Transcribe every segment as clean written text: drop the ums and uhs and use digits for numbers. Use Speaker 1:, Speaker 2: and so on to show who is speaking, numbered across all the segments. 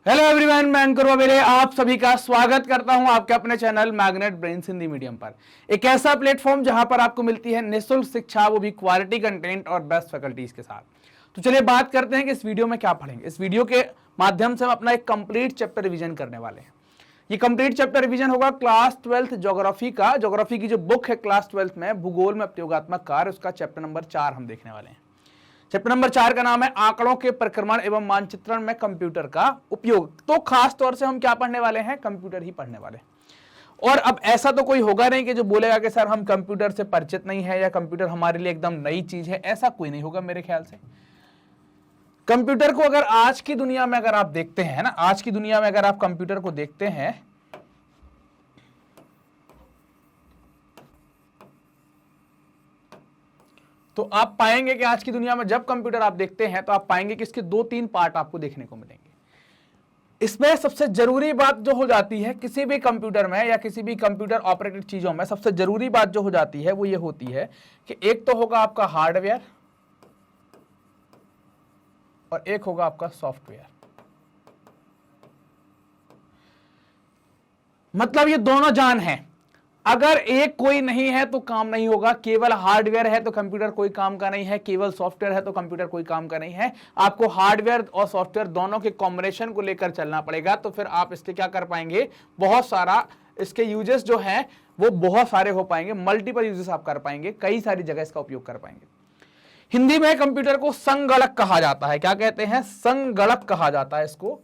Speaker 1: Hello everyone, मैं अंकुर वबेले आप सभी का स्वागत करता हूं आपके अपने channel magnet brains Hindi medium पर। एक ऐसा प्लेटफॉर्म जहां पर आपको मिलती है निःशुल्क शिक्षा, वो भी क्वालिटी कंटेंट और बेस्ट फैकल्टीज के साथ। तो चलिए बात करते हैं कि इस वीडियो में क्या पढ़ेंगे। इस वीडियो के माध्यम से हम अपना एक कंप्लीट चैप्टर रिविजन करने वाले हैं। ये कंप्लीट चैप्टर रिवीजन होगा क्लास 12th ज्योग्राफी का। ज्योग्राफी की जो बुक है क्लास 12th में भूगोल में प्रयोगात्मक कार्य, उसका चैप्टर नंबर 4 हम देखने वाले हैं। चैप्टर नंबर 4 का नाम है आंकड़ों के प्रक्रमण एवं मानचित्रण में कंप्यूटर का उपयोग। तो खास तौर से हम क्या पढ़ने वाले हैं, कंप्यूटर ही पढ़ने वाले हैं। और अब ऐसा तो कोई होगा नहीं कि जो बोलेगा कि सर हम कंप्यूटर से परिचित नहीं है या कंप्यूटर हमारे लिए एकदम नई चीज है, ऐसा कोई नहीं होगा मेरे ख्याल से। कंप्यूटर को अगर आज की दुनिया में अगर आप देखते हैं ना, आज की दुनिया में अगर आप कंप्यूटर को देखते हैं तो आप पाएंगे कि आज की दुनिया में जब कंप्यूटर आप देखते हैं तो आप पाएंगे कि इसके 2-3 पार्ट आपको देखने को मिलेंगे। इसमें सबसे जरूरी बात जो हो जाती है किसी भी कंप्यूटर में या किसी भी कंप्यूटर ऑपरेटेड चीजों में, सबसे जरूरी बात जो हो जाती है वो ये होती है कि एक तो होगा आपका हार्डवेयर और एक होगा आपका सॉफ्टवेयर। मतलब ये दोनों जान हैं। अगर एक कोई नहीं है तो काम नहीं होगा। केवल हार्डवेयर है तो कंप्यूटर कोई काम का नहीं है, केवल सॉफ्टवेयर है तो कंप्यूटर कोई काम का नहीं है। आपको हार्डवेयर और सॉफ्टवेयर दोनों के कॉम्बिनेशन को लेकर चलना पड़ेगा, तो फिर आप इसके क्या कर पाएंगे, बहुत सारा इसके यूजेस जो हैं वो बहुत सारे हो पाएंगे, मल्टीपल यूजेस आप कर पाएंगे, कई सारी जगह इसका उपयोग कर पाएंगे। हिंदी में कंप्यूटर को संगणक कहा जाता है। क्या कहते हैं, संगणक कहा जाता है इसको।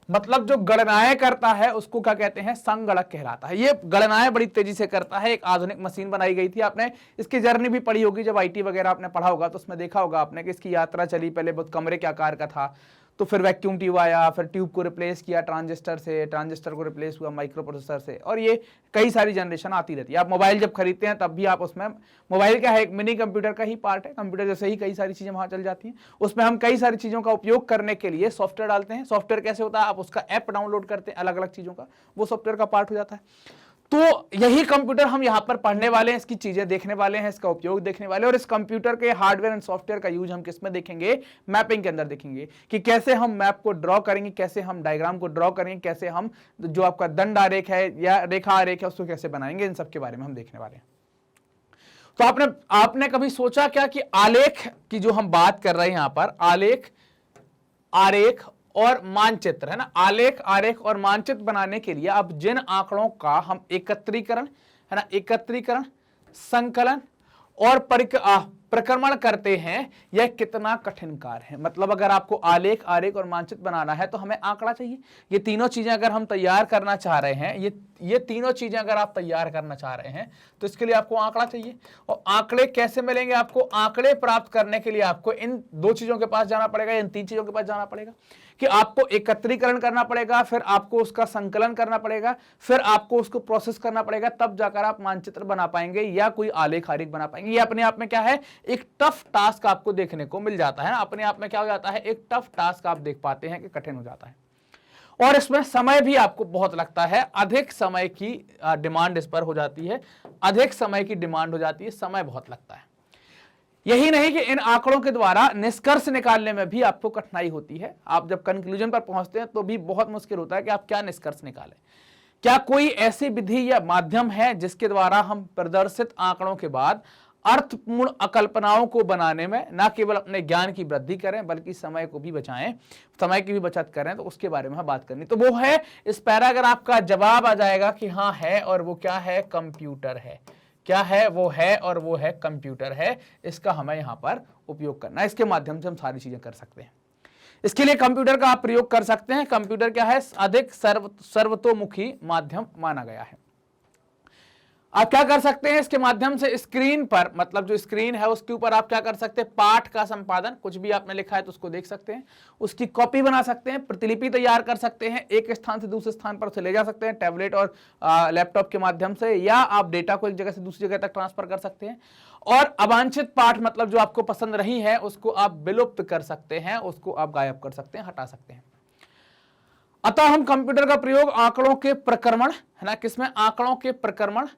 Speaker 1: मतलब जो गणनाएं करता है उसको क्या कहते हैं, संगणक कहलाता है। ये गणनाएं बड़ी तेजी से करता है। एक आधुनिक मशीन बनाई गई थी, आपने इसकी जर्नी भी पढ़ी होगी, जब आईटी वगैरह आपने पढ़ा होगा तो उसमें देखा होगा आपने कि इसकी यात्रा चली। पहले बहुत कमरे के आकार का था, तो फिर वैक्यूम ट्यूब आया, फिर ट्यूब को रिप्लेस किया ट्रांजिस्टर से, ट्रांजिस्टर को रिप्लेस हुआ माइक्रो प्रोसेसर से, और ये कई सारी जनरेशन आती रहती है। आप मोबाइल जब खरीदते हैं तब भी आप उसमें, मोबाइल क्या है, एक मिनी कंप्यूटर का ही पार्ट है। कंप्यूटर जैसे ही कई सारी चीजें वहां चल जाती हैं। उसमें हम कई सारी चीजों का उपयोग करने के लिए सॉफ्टवेयर डालते हैं। सॉफ्टवेयर कैसे होता है, आप उसका ऐप डाउनलोड करते हैं अलग अलग चीजों का, वो सॉफ्टवेयर का पार्ट हो जाता है। तो यही कंप्यूटर हम यहां पर पढ़ने वाले हैं, इसकी चीजें देखने वाले हैं, इसका उपयोग देखने वाले हैं। और इस कंप्यूटर के हार्डवेयर एंड सॉफ्टवेयर का यूज हम किस में देखेंगे, मैपिंग के अंदर देखेंगे कि कैसे हम मैप को ड्रॉ करेंगे, कैसे हम डायग्राम को ड्रॉ करेंगे, कैसे हम जो आपका दंड आरेख है या रेखा आरेख है उसको कैसे बनाएंगे, इन सब के बारे में हम देखने वाले हैं। तो आपने कभी सोचा क्या कि आलेख की जो हम बात कर रहे हैं यहां पर, आलेख, आरेख और मानचित्र है ना, आलेख, आरेख और मानचित्र बनाने के लिए अब जिन आंकड़ों का हम एकत्रीकरण है ना, एकत्रीकरण, संकलन और प्रक्रमण करते हैं, यह कितना कठिन कार्य है। मतलब अगर आपको आलेख, आरेख और मानचित्र बनाना है तो हमें आंकड़ा चाहिए। ये तीनों चीजें अगर हम तैयार करना चाह रहे हैं, ये तीनों चीजें अगर आप तैयार करना चाह रहे हैं तो इसके लिए आपको आंकड़ा चाहिए। और आंकड़े कैसे मिलेंगे आपको, आंकड़े प्राप्त करने के लिए आपको इन दो चीजों के पास जाना पड़ेगा, इन तीन चीजों के पास जाना पड़ेगा कि आपको एकत्रीकरण करना पड़ेगा, फिर आपको उसका संकलन करना पड़ेगा, फिर आपको उसको प्रोसेस करना पड़ेगा, तब जाकर आप मानचित्र बना पाएंगे या कोई आलेख, आरेख बना पाएंगे। ये अपने आप में क्या है, एक टफ टास्क आपको देखने को मिल जाता है ना। अपने आप में क्या हो जाता है, एक टफ टास्क आप देख पाते हैं कि कठिन हो जाता है। और इसमें समय भी आपको बहुत लगता है, अधिक समय की डिमांड इस पर हो जाती है, अधिक समय की डिमांड हो जाती है, समय बहुत लगता है। यही नहीं कि इन आंकड़ों के द्वारा निष्कर्ष निकालने में भी आपको कठिनाई होती है। आप जब कंक्लूजन पर पहुंचते हैं तो भी बहुत मुश्किल होता है कि आप क्या निष्कर्ष निकालें। क्या कोई ऐसी विधि या माध्यम है जिसके द्वारा हम प्रदर्शित आंकड़ों के बाद अर्थपूर्ण अकल्पनाओं को बनाने में न केवल अपने ज्ञान की वृद्धि करें बल्कि समय को भी बचाएं, समय की भी बचत करें, तो उसके बारे में हम बात करनी। तो वो है, इस पैराग्राफ का जवाब आ जाएगा कि हाँ है, और वो क्या है, कंप्यूटर है। क्या है, वो है, और वो है कंप्यूटर है। इसका हमें यहां पर उपयोग करना है, इसके माध्यम से हम सारी चीजें कर सकते हैं। इसके लिए कंप्यूटर का आप प्रयोग कर सकते हैं। कंप्यूटर क्या है, अधिक सर्वतोमुखी माध्यम माना गया है। आप क्या कर सकते हैं इसके माध्यम से, स्क्रीन पर, मतलब जो स्क्रीन है उसके ऊपर आप क्या कर सकते हैं, पाठ का संपादन, कुछ भी आपने लिखा है तो उसको देख सकते हैं, उसकी कॉपी बना सकते हैं, प्रतिलिपि तैयार कर सकते हैं, एक स्थान से दूसरे स्थान पर उसे ले जा सकते हैं टैबलेट और लैपटॉप के माध्यम से, या आप डेटा को एक जगह से दूसरी जगह तक ट्रांसफर कर सकते हैं। और अवांछित पाठ, मतलब जो आपको पसंद नहीं है उसको आप विलुप्त कर सकते हैं, उसको आप गायब कर सकते हैं, हटा सकते हैं। अतः हम कंप्यूटर का प्रयोग आंकड़ों के प्रक्रमण है ना, किसमें, आंकड़ों के प्रक्रमण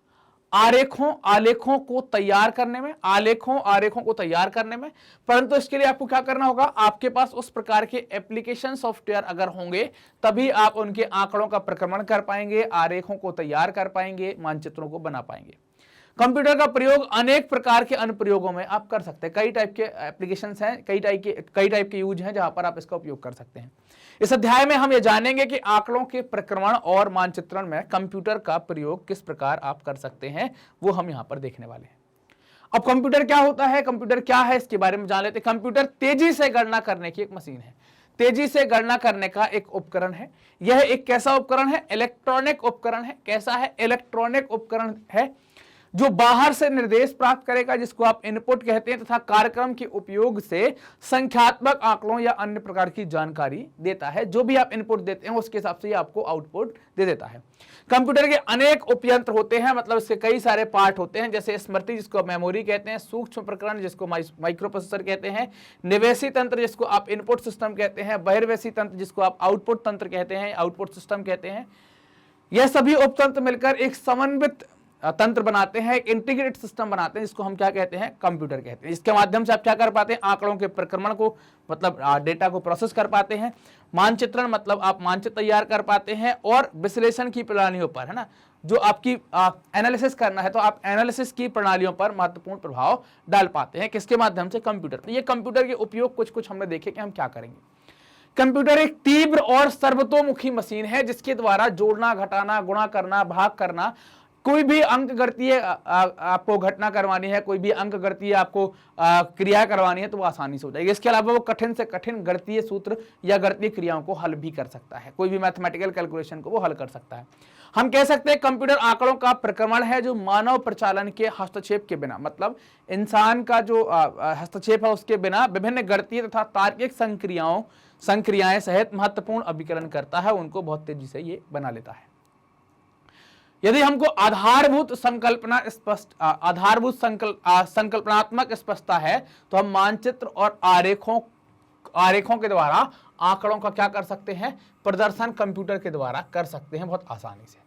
Speaker 1: आलेखों को तैयार करने में, आरेखों को तैयार करने में। परंतु इसके लिए आपको क्या करना होगा, आपके पास उस प्रकार के एप्लीकेशन सॉफ्टवेयर अगर होंगे तभी आप उनके आंकड़ों का प्रक्रमण कर पाएंगे, आरेखों को तैयार कर पाएंगे, मानचित्रों को बना पाएंगे। कंप्यूटर का प्रयोग अनेक प्रकार के अनुप्रयोगों में आप कर सकते हैं। कई टाइप के एप्लीकेशंस हैं, कई टाइप के यूज हैं जहां पर आप इसका उपयोग कर सकते हैं। इस अध्याय में हम ये जानेंगे कि आंकड़ों के प्रक्रमण और मानचित्रण में कंप्यूटर का प्रयोग किस प्रकार आप कर सकते हैं, वो हम यहां पर देखने वाले हैं। अब कंप्यूटर क्या होता है, कंप्यूटर क्या है, इसके बारे में जान लेते हैं। कंप्यूटर तेजी से गणना करने की एक मशीन है, तेजी से गणना करने का एक उपकरण है। यह एक कैसा उपकरण है, इलेक्ट्रॉनिक उपकरण है। कैसा है, इलेक्ट्रॉनिक उपकरण है जो बाहर से निर्देश प्राप्त करेगा, जिसको आप इनपुट कहते हैं, तथा कार्यक्रम के उपयोग से संख्यात्मक आंकड़ों या अन्य प्रकार की जानकारी देता है। जो भी आप इनपुट देते हैं उसके हिसाब से ये आपको आउटपुट दे देता है। कंप्यूटर के अनेक उपयंत्र होते हैं, मतलब इसके कई सारे पार्ट होते हैं, जैसे स्मृति जिसको मेमोरी कहते हैं, सूक्ष्म प्रकरण जिसको माइक्रो प्रोसेसर कहते हैं, निवेशी तंत्र जिसको आप इनपुट सिस्टम कहते हैं, बहिर्वेशी तंत्र जिसको आप आउटपुट तंत्र कहते हैं, आउटपुट सिस्टम कहते हैं। यह सभी उपतंत्र मिलकर एक समन्वित तंत्र बनाते हैं, एक इंटीग्रेटेड सिस्टम बनाते हैं, जिसको हम क्या कहते हैं, कंप्यूटर कहते हैं। इसके माध्यम से आप क्या कर पाते हैं, आंकड़ों के प्रक्रमण को, मतलब डेटा को प्रोसेस कर पाते हैं। मानचित्रण मतलब आप मानचित्र तैयार कर पाते हैं, और विश्लेषण की प्रणालियों पर, है ना, जो आपकी एनालिसिस करना है तो आप एनालिसिस की प्रणालियों पर महत्वपूर्ण प्रभाव डाल पाते हैं। किसके माध्यम से, कंप्यूटर। तो ये कंप्यूटर के उपयोग कुछ हमने देखे कि हम क्या करेंगे। कंप्यूटर एक तीव्र और सर्वतोमुखी मशीन है जिसके द्वारा जोड़ना, घटाना, गुणा करना, भाग करना, कोई भी अंक गणितीय आपको घटना करवानी है, कोई भी अंक गणितीय आपको क्रिया करवानी है तो वो आसानी से हो जाएगी। इसके अलावा वो कठिन से कठिन गणितीय सूत्र या गणितीय क्रियाओं को हल भी कर सकता है, कोई भी मैथमेटिकल कैलकुलेशन को वो हल कर सकता है। हम कह सकते हैं कंप्यूटर आंकड़ों का प्रक्रमण है जो मानव प्रचालन के हस्तक्षेप के बिना, मतलब इंसान का जो हस्तक्षेप है उसके बिना विभिन्न गणितीय तथा तार्किक संक्रियाएं सहित महत्वपूर्ण अभिकलन करता है, उनको बहुत तेजी से ये बना लेता है। यदि हमको आधारभूत संकल्पनात्मक स्पष्टता है तो हम मानचित्र और आरेखों के द्वारा आंकड़ों का क्या कर सकते हैं, प्रदर्शन कंप्यूटर के द्वारा कर सकते हैं बहुत आसानी से।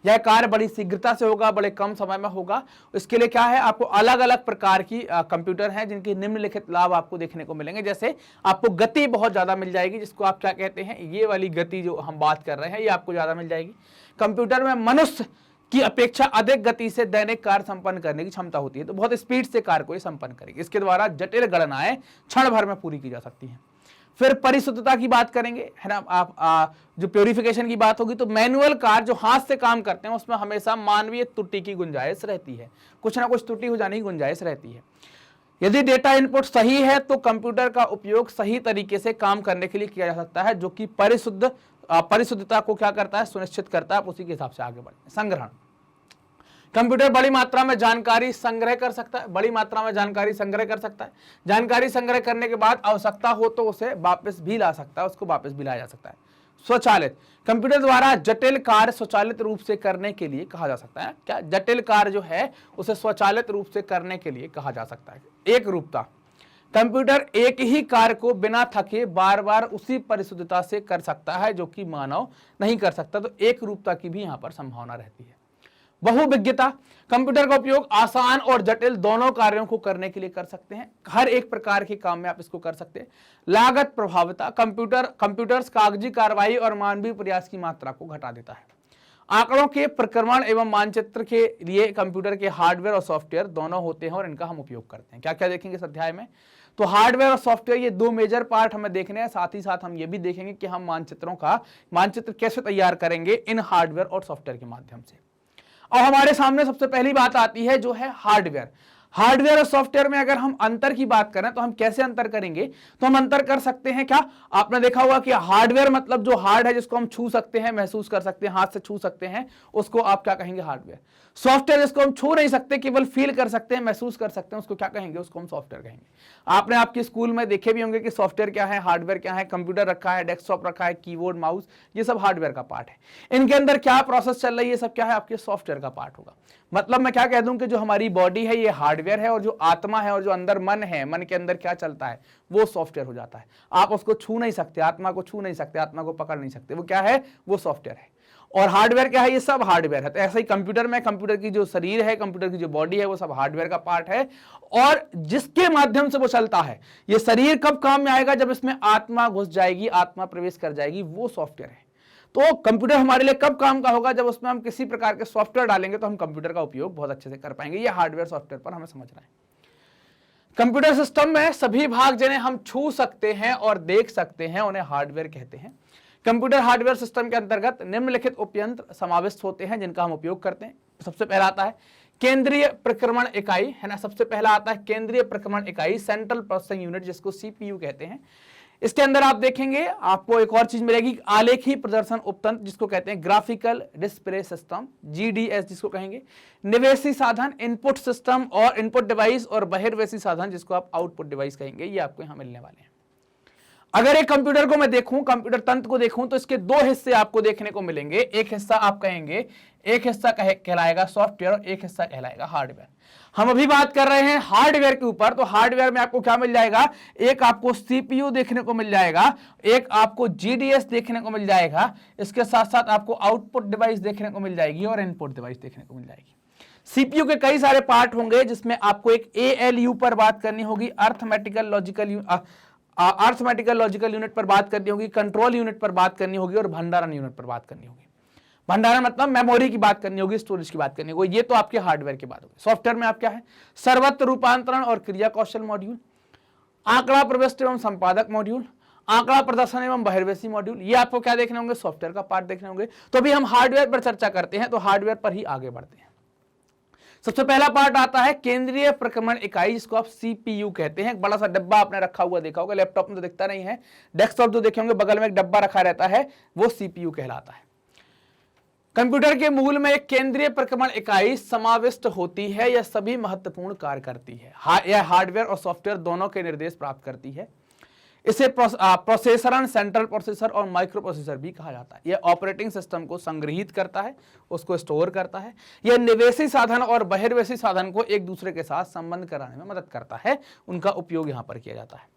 Speaker 1: यह कार्य बड़ी शीघ्रता से होगा, बड़े कम समय में होगा। इसके लिए क्या है, आपको अलग अलग प्रकार की कंप्यूटर हैं जिनके निम्नलिखित लाभ आपको देखने को मिलेंगे। जैसे आपको गति बहुत ज्यादा मिल जाएगी, जिसको आप क्या कहते हैं, ये वाली गति जो हम बात कर रहे हैं ये आपको ज्यादा मिल जाएगी। कंप्यूटर में मनुष्य की अपेक्षा अधिक गति से दैनिक कार्य संपन्न करने की क्षमता होती है, तो बहुत स्पीड से कार्य को ये संपन्न करेगी। इसके द्वारा जटिल गणनाएं क्षण भर में पूरी की जा सकती हैं। फिर परिशुद्धता की बात करेंगे, है ना, आप जो प्योरिफिकेशन की बात होगी तो मैनुअल कार्य जो हाथ से काम करते हैं उसमें हमेशा मानवीय त्रुटि की गुंजाइश रहती है, कुछ ना कुछ त्रुटि हो जाने की गुंजाइश रहती है। यदि डेटा इनपुट सही है तो कंप्यूटर का उपयोग सही तरीके से काम करने के लिए किया जा सकता है, जो कि परिशुद्धता को क्या करता है, सुनिश्चित करता है। आप उसी के हिसाब से आगे बढ़े। संग्रहण, कंप्यूटर बड़ी मात्रा में जानकारी संग्रह कर सकता है, बड़ी मात्रा में जानकारी संग्रह कर सकता है। जानकारी संग्रह करने के बाद आवश्यकता हो तो उसे वापस भी ला सकता है, उसको वापस भी लाया जा सकता है। स्वचालित, कंप्यूटर द्वारा जटिल कार्य स्वचालित रूप से करने के लिए कहा जा सकता है। क्या, जटिल कार्य जो है उसे स्वचालित रूप से करने के लिए कहा जा सकता है। एक रूपता, कंप्यूटर एक ही कार्य को बिना थके बार बार उसी परिशुद्धता से कर सकता है जो कि मानव नहीं कर सकता, तो एक रूपता की भी यहां पर संभावना रहती है। बहुविज्ञता, कंप्यूटर का उपयोग आसान और जटिल दोनों कार्यों को करने के लिए कर सकते हैं, हर एक प्रकार के काम में आप इसको कर सकते हैं। लागत प्रभाविता, कंप्यूटर्स कागजी कार्रवाई और मानवीय प्रयास की मात्रा को घटा देता है। आंकड़ों के प्रक्रमण एवं मानचित्र के लिए कंप्यूटर के हार्डवेयर और सॉफ्टवेयर दोनों होते हैं और इनका हम उपयोग करते हैं। क्या क्या देखेंगे इस अध्याय में, तो हार्डवेयर और सॉफ्टवेयर ये दो मेजर पार्ट हमें देखने हैं। साथ ही साथ हम ये भी देखेंगे कि हम मानचित्र कैसे तैयार करेंगे इन हार्डवेयर और सॉफ्टवेयर के माध्यम से। और हमारे सामने सबसे पहली बात आती है जो है हार्डवेयर और सॉफ्टवेयर में अगर हम अंतर की बात करें तो हम कैसे अंतर करेंगे, तो हम अंतर कर सकते हैं। क्या आपने देखा होगा कि हार्डवेयर मतलब जो हार्ड है, जिसको हम छू सकते हैं, महसूस कर सकते हैं, हाथ से छू सकते हैं, उसको आप क्या कहेंगे, हार्डवेयर। सॉफ्टवेयर जिसको हम छू नहीं सकते, केवल फील कर सकते हैं, महसूस कर सकते हैं, उसको क्या कहेंगे, उसको हम सॉफ्टवेयर कहेंगे। आपने आपके स्कूल में देखे भी होंगे कि सॉफ्टवेयर क्या है, हार्डवेयर क्या है। कंप्यूटर रखा है, डेस्कटॉप रखा है, कीबोर्ड, माउस, ये सब हार्डवेयर का पार्ट है। इनके अंदर क्या प्रोसेस चल रही है, सब क्या है, आपके सॉफ्टवेयर का पार्ट होगा। मतलब मैं क्या कह दूं कि जो हमारी बॉडी है ये हार्डवेयर है, और जो आत्मा है और जो अंदर मन है, मन के अंदर क्या चलता है, वो सॉफ्टवेयर हो जाता है। आप उसको छू नहीं सकते, आत्मा को छू नहीं सकते, आत्मा को पकड़ नहीं सकते, वो क्या है, वो सॉफ्टवेयर है। और हार्डवेयर क्या है, ये सब हार्डवेयर है। तो ऐसा ही कंप्यूटर में, कंप्यूटर की जो शरीर है, कंप्यूटर की जो बॉडी है, वो सब हार्डवेयर का पार्ट है, और जिसके माध्यम से वो चलता है। ये शरीर कब काम में आएगा, जब इसमें आत्मा घुस जाएगी, आत्मा प्रवेश कर जाएगी, वो सॉफ्टवेयर है। तो कंप्यूटर हमारे लिए कब काम का होगा, जब उसमें हम किसी प्रकार के सॉफ्टवेयर डालेंगे तो हम कंप्यूटर का उपयोग बहुत अच्छे से कर पाएंगे। ये हार्डवेयर सॉफ्टवेयर पर हमें समझना है। कंप्यूटर सिस्टम में सभी भाग जिन्हें हम छू सकते हैं और देख सकते हैं उन्हें हार्डवेयर कहते हैं। कंप्यूटर हार्डवेयर सिस्टम के अंतर्गत निम्नलिखित उपयंत्र समाविष्ट होते हैं जिनका हम उपयोग करते हैं। सबसे पहला आता है केंद्रीय प्रक्रमण इकाई, है ना। सबसे पहला आता है केंद्रीय प्रक्रमण इकाई, सेंट्रल प्रोसेसिंग यूनिट, जिसको सीपीयू कहते हैं। इसके अंदर आप देखेंगे आपको एक और चीज मिलेगी, आलेखी प्रदर्शन उपतंत्र, जिसको कहते हैं ग्राफिकल डिस्प्ले सिस्टम, जीडीएस जिसको कहेंगे। निवेशी साधन, इनपुट सिस्टम और इनपुट डिवाइस, और बहिर्वेशी साधन जिसको आप आउटपुट डिवाइस कहेंगे। ये आपको यहां मिलने वाले हैं। अगर एक कंप्यूटर को मैं देखूं, कंप्यूटर तंत्र को देखूं, तो इसके दो हिस्से आपको देखने को मिलेंगे। एक हिस्सा आप कहेंगे, एक हिस्सा कहलाएगा सॉफ्टवेयर और एक हिस्सा कहलाएगा हार्डवेयर। हम अभी बात कर रहे हैं हार्डवेयर के ऊपर। तो हार्डवेयर में आपको क्या मिल जाएगा, एक आपको सीपीयू देखने को मिल जाएगा, एक आपको जीडीएस देखने को मिल जाएगा, इसके साथ साथ आपको आउटपुट डिवाइस देखने को मिल जाएगी और इनपुट डिवाइस देखने को मिल जाएगी। सीपीयू के कई सारे पार्ट होंगे, जिसमें आपको एक एएलयू पर बात करनी होगी, अर्थमेटिकल लॉजिकल यूनिट पर बात करनी होगी, कंट्रोल यूनिट पर बात करनी होगी और भंडारण यूनिट पर बात करनी होगी। भंडारण मतलब मेमोरी की बात करनी होगी, स्टोरेज की बात करनी होगी। ये तो आपके हार्डवेयर की बात होगी। सॉफ्टवेयर में आप क्या है, सर्वत्र रूपांतरण और क्रिया कौशल मॉड्यूल, आंकड़ा प्रविष्टि एवं संपादक मॉड्यूल, आंकड़ा प्रदर्शन एवं बहिर्वेशी मॉड्यूल, ये आपको क्या देखने होंगे, सॉफ्टवेयर का पार्ट देखने होंगे। तो अभी हम हार्डवेयर पर चर्चा करते हैं, तो हार्डवेयर पर ही आगे बढ़ते हैं। सबसे पहला पार्ट आता है केंद्रीय प्रक्रमण इकाई, जिसको आप सीपीयू कहते हैं। एक बड़ा सा डब्बा आपने रखा हुआ देखा होगा, लैपटॉप में तो दिखता नहीं है, डेस्कटॉप जो देखे होंगे बगल में एक डब्बा रखा रहता है, वो सीपीयू कहलाता है। कंप्यूटर के मूल में एक केंद्रीय प्रक्रमण इकाई समाविष्ट होती है। यह सभी महत्वपूर्ण कार्य करती है। यह हार्डवेयर और सॉफ्टवेयर दोनों के निर्देश प्राप्त करती है। इसे प्रोसेसर, सेंट्रल प्रोसेसर और माइक्रो प्रोसेसर भी कहा जाता है। यह ऑपरेटिंग सिस्टम को संग्रहित करता है, उसको स्टोर करता है। यह निवेशी साधन और बहिर्वेशी साधन को एक दूसरे के साथ संबंध कराने में मदद करता है। उनका उपयोग यहां पर किया जाता है।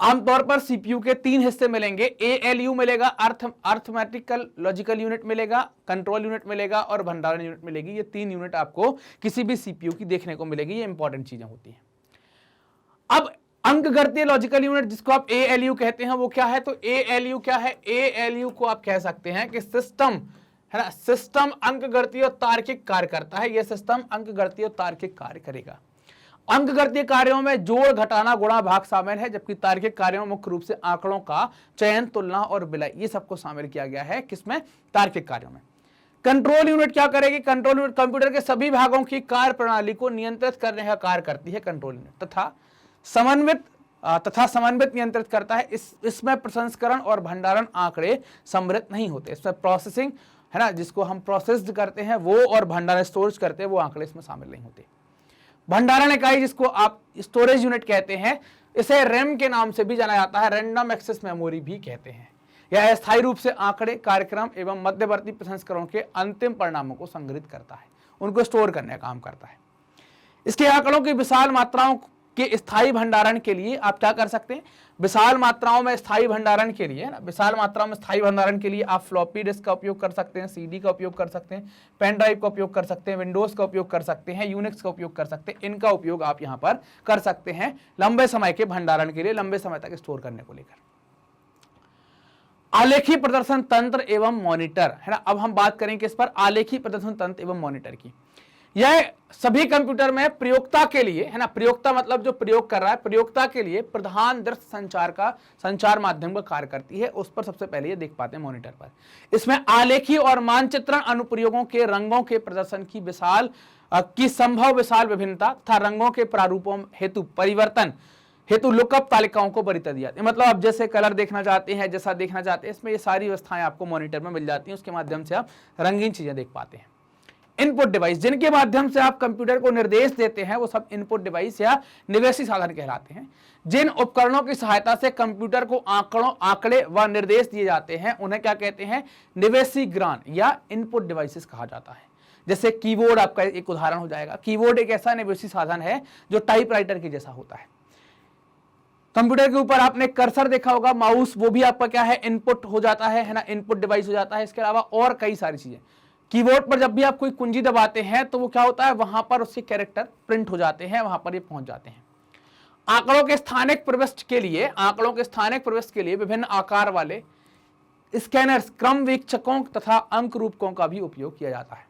Speaker 1: आमतौर पर सीपीयू के तीन हिस्से मिलेंगे, एएलयू मिलेगा, अर्थमेटिकल लॉजिकल यूनिट मिलेगा, कंट्रोल यूनिट मिलेगा और भंडारण यूनिट मिलेगी। ये तीन यूनिट आपको किसी भी सीपीयू की देखने को मिलेगी। ये इंपॉर्टेंट चीजें होती हैं। अब अंकगणितीय लॉजिकल यूनिट, जिसको आप एएलयू कहते हैं, वो क्या है, तो एएलयू क्या है, एएलयू को आप कह सकते हैं कि सिस्टम, है ना, सिस्टम अंकगणितीय और तार्किक कार्य करता है। यह सिस्टम अंकगणितीय और तार्किक कार्य करेगा। अंकगणितीय कार्यों में जोड़, घटाना, गुणा, भाग शामिल है, जबकि तार्किक कार्यों में मुख्य रूप से आंकड़ों का चयन, तुलना और विलय, ये सबको शामिल किया गया है। किसमें, तार्किक कार्यों में। कंट्रोल यूनिट क्या करेगी, कंट्रोल यूनिट कंप्यूटर के सभी भागों की कार्य प्रणाली को नियंत्रित करने का कार्य करती है कंट्रोल यूनिट, तथा समन्वित नियंत्रित करता है। इसमें प्रसंस्करण और भंडारण आंकड़े सम्मिलित नहीं होते। इसमें प्रोसेसिंग, है ना, जिसको हम प्रोसेस्ड करते हैं वो, और भंडारण स्टोरेज करते हैं वो आंकड़े इसमें शामिल नहीं होते। भंडारण इकाई, जिसको आप स्टोरेज यूनिट कहते हैं, इसे रैम के नाम से भी जाना जाता है, रैंडम एक्सेस मेमोरी भी कहते हैं। यह अस्थायी रूप से आंकड़े, कार्यक्रम एवं मध्यवर्ती प्रसंस्करणों के अंतिम परिणामों को संग्रहित करता है, उनको स्टोर करने का काम करता है। इसके आंकड़ों की विशाल मात्राओं के स्थायी भंडारण के लिए आप क्या कर सकते हैं, विशाल मात्राओं में स्थायी भंडारण के लिए, है ना, विशाल मात्राओं में स्थायी भंडारण के लिए आप फ्लॉपी डिस्क का उपयोग कर सकते हैं, सीडी का उपयोग कर सकते हैं, पेन ड्राइव का उपयोग कर सकते हैं, विंडोज का उपयोग कर सकते हैं, यूनिक्स का उपयोग कर सकते हैं। इनका उपयोग आप यहां पर कर सकते हैं लंबे समय के भंडारण के लिए, लंबे समय तक स्टोर करने को लेकर। आलेखी प्रदर्शन तंत्र एवं मॉनिटर, है ना। अब हम बात करेंगे इस पर, आलेखी प्रदर्शन तंत्र एवं मॉनिटर की। यह सभी कंप्यूटर में प्रयोक्ता के लिए, है ना, प्रयोक्ता मतलब जो प्रयोग कर रहा है, प्रयोक्ता के लिए प्रधान दृश्य संचार माध्यम का कार्य करती है। उस पर सबसे पहले ये देख पाते हैं मॉनिटर पर। इसमें आलेखी और मानचित्रण अनुप्रयोगों के रंगों के प्रदर्शन की संभव विशाल विभिन्नता तथा रंगों के प्रारूपों हेतु परिवर्तन हेतु लुकअप तालिकाओं को वरीयता दी जाती है। मतलब आप जैसे कलर देखना चाहते हैं, जैसा देखना चाहते हैं, इसमें ये सारी व्यवस्थाएं आपको मॉनिटर में मिल जाती हैं। उसके माध्यम से आप रंगीन चीजें देख पाते हैं। इनपुट डिवाइस, जिनके माध्यम से आप कंप्यूटर को निर्देश देते हैं, वो सब इनपुट डिवाइस या निवेशी साधन कहलाते हैं। जिन उपकरणों की सहायता से कंप्यूटर को आंकड़े व निर्देश दिए जाते हैं, उन्हें क्या कहते हैं, निवेशी ज्ञान या इनपुट डिवाइसेस कहा जाता है। जैसे कीबोर्ड आपका एक उदाहरण हो जाएगा। कीबोर्ड एक ऐसा निवेशी साधन है जो टाइपराइटर के जैसा होता है। कंप्यूटर के ऊपर आपने कर्सर देखा होगा, माउस, वो भी आपका क्या है, इनपुट हो जाता है ना, इनपुट डिवाइस हो जाता है। इसके अलावा और कई सारी चीजें, कीबोर्ड पर जब भी आप कोई कुंजी दबाते हैं तो वो क्या होता है, वहां पर उसके कैरेक्टर प्रिंट हो जाते हैं, वहां पर ये पहुंच जाते हैं। आंकड़ों के स्थानिक प्रविष्ट के लिए, आंकड़ों के स्थानिक प्रविष्ट के लिए विभिन्न आकार वाले स्कैनर्स, क्रम वीक्षकों तथा अंक रूपकों का भी उपयोग किया जाता है।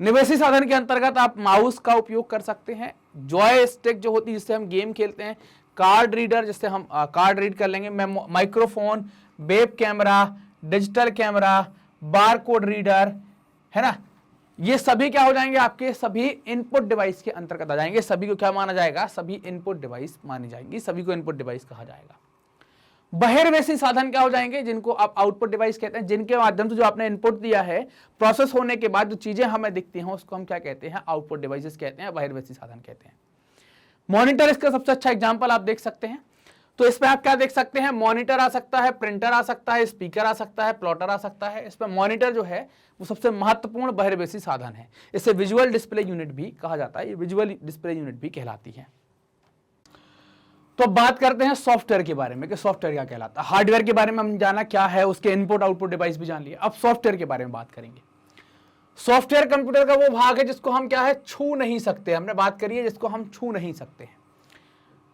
Speaker 1: निवेशी साधन के अंतर्गत आप माउस का उपयोग कर सकते हैं, जॉय स्टिक जो होती है जिससे हम गेम खेलते हैं, कार्ड रीडर जिससे हम कार्ड रीड कर लेंगे, microphone, web camera, digital camera, barcode reader, है ना, ये सभी क्या हो जाएंगे, आपके सभी इनपुट डिवाइस के अंतर्गत आ जाएंगे। सभी को क्या माना जाएगा, सभी इनपुट डिवाइस मानी जाएंगी, सभी को इनपुट डिवाइस कहा जाएगा। बहिर्वेशी साधन क्या हो जाएंगे, जिनको आप आउटपुट डिवाइस कहते हैं, जिनके माध्यम से जो आपने इनपुट दिया है, प्रोसेस होने के बाद जो चीजें हमें दिखती हैं उसको हम क्या कहते हैं, आउटपुट डिवाइसेस कहते हैं, बहिर्वेशी साधन कहते हैं। मॉनिटर इसका सबसे अच्छा एग्जांपल आप देख सकते हैं। तो इसमें आप क्या देख सकते हैं, मॉनिटर आ सकता है, प्रिंटर आ सकता है, स्पीकर आ सकता है, प्लॉटर आ सकता है। इसमें मॉनिटर जो है वो सबसे महत्वपूर्ण बहिर्वेशी साधन है। इसे विजुअल डिस्प्ले यूनिट भी कहा जाता है, ये विजुअल डिस्प्ले यूनिट भी कहलाती है। तो बात करते हैं सॉफ्टवेयर के बारे में कि सॉफ्टवेयर क्या कहलाता है। हार्डवेयर के बारे में हम जाना क्या है, उसके इनपुट आउटपुट डिवाइस भी जान लिए। अब सॉफ्टवेयर के बारे में बात करेंगे। सॉफ्टवेयर कंप्यूटर का वो भाग है जिसको हम क्या है, छू नहीं सकते। हमने बात करी है जिसको हम छू नहीं सकते हैं।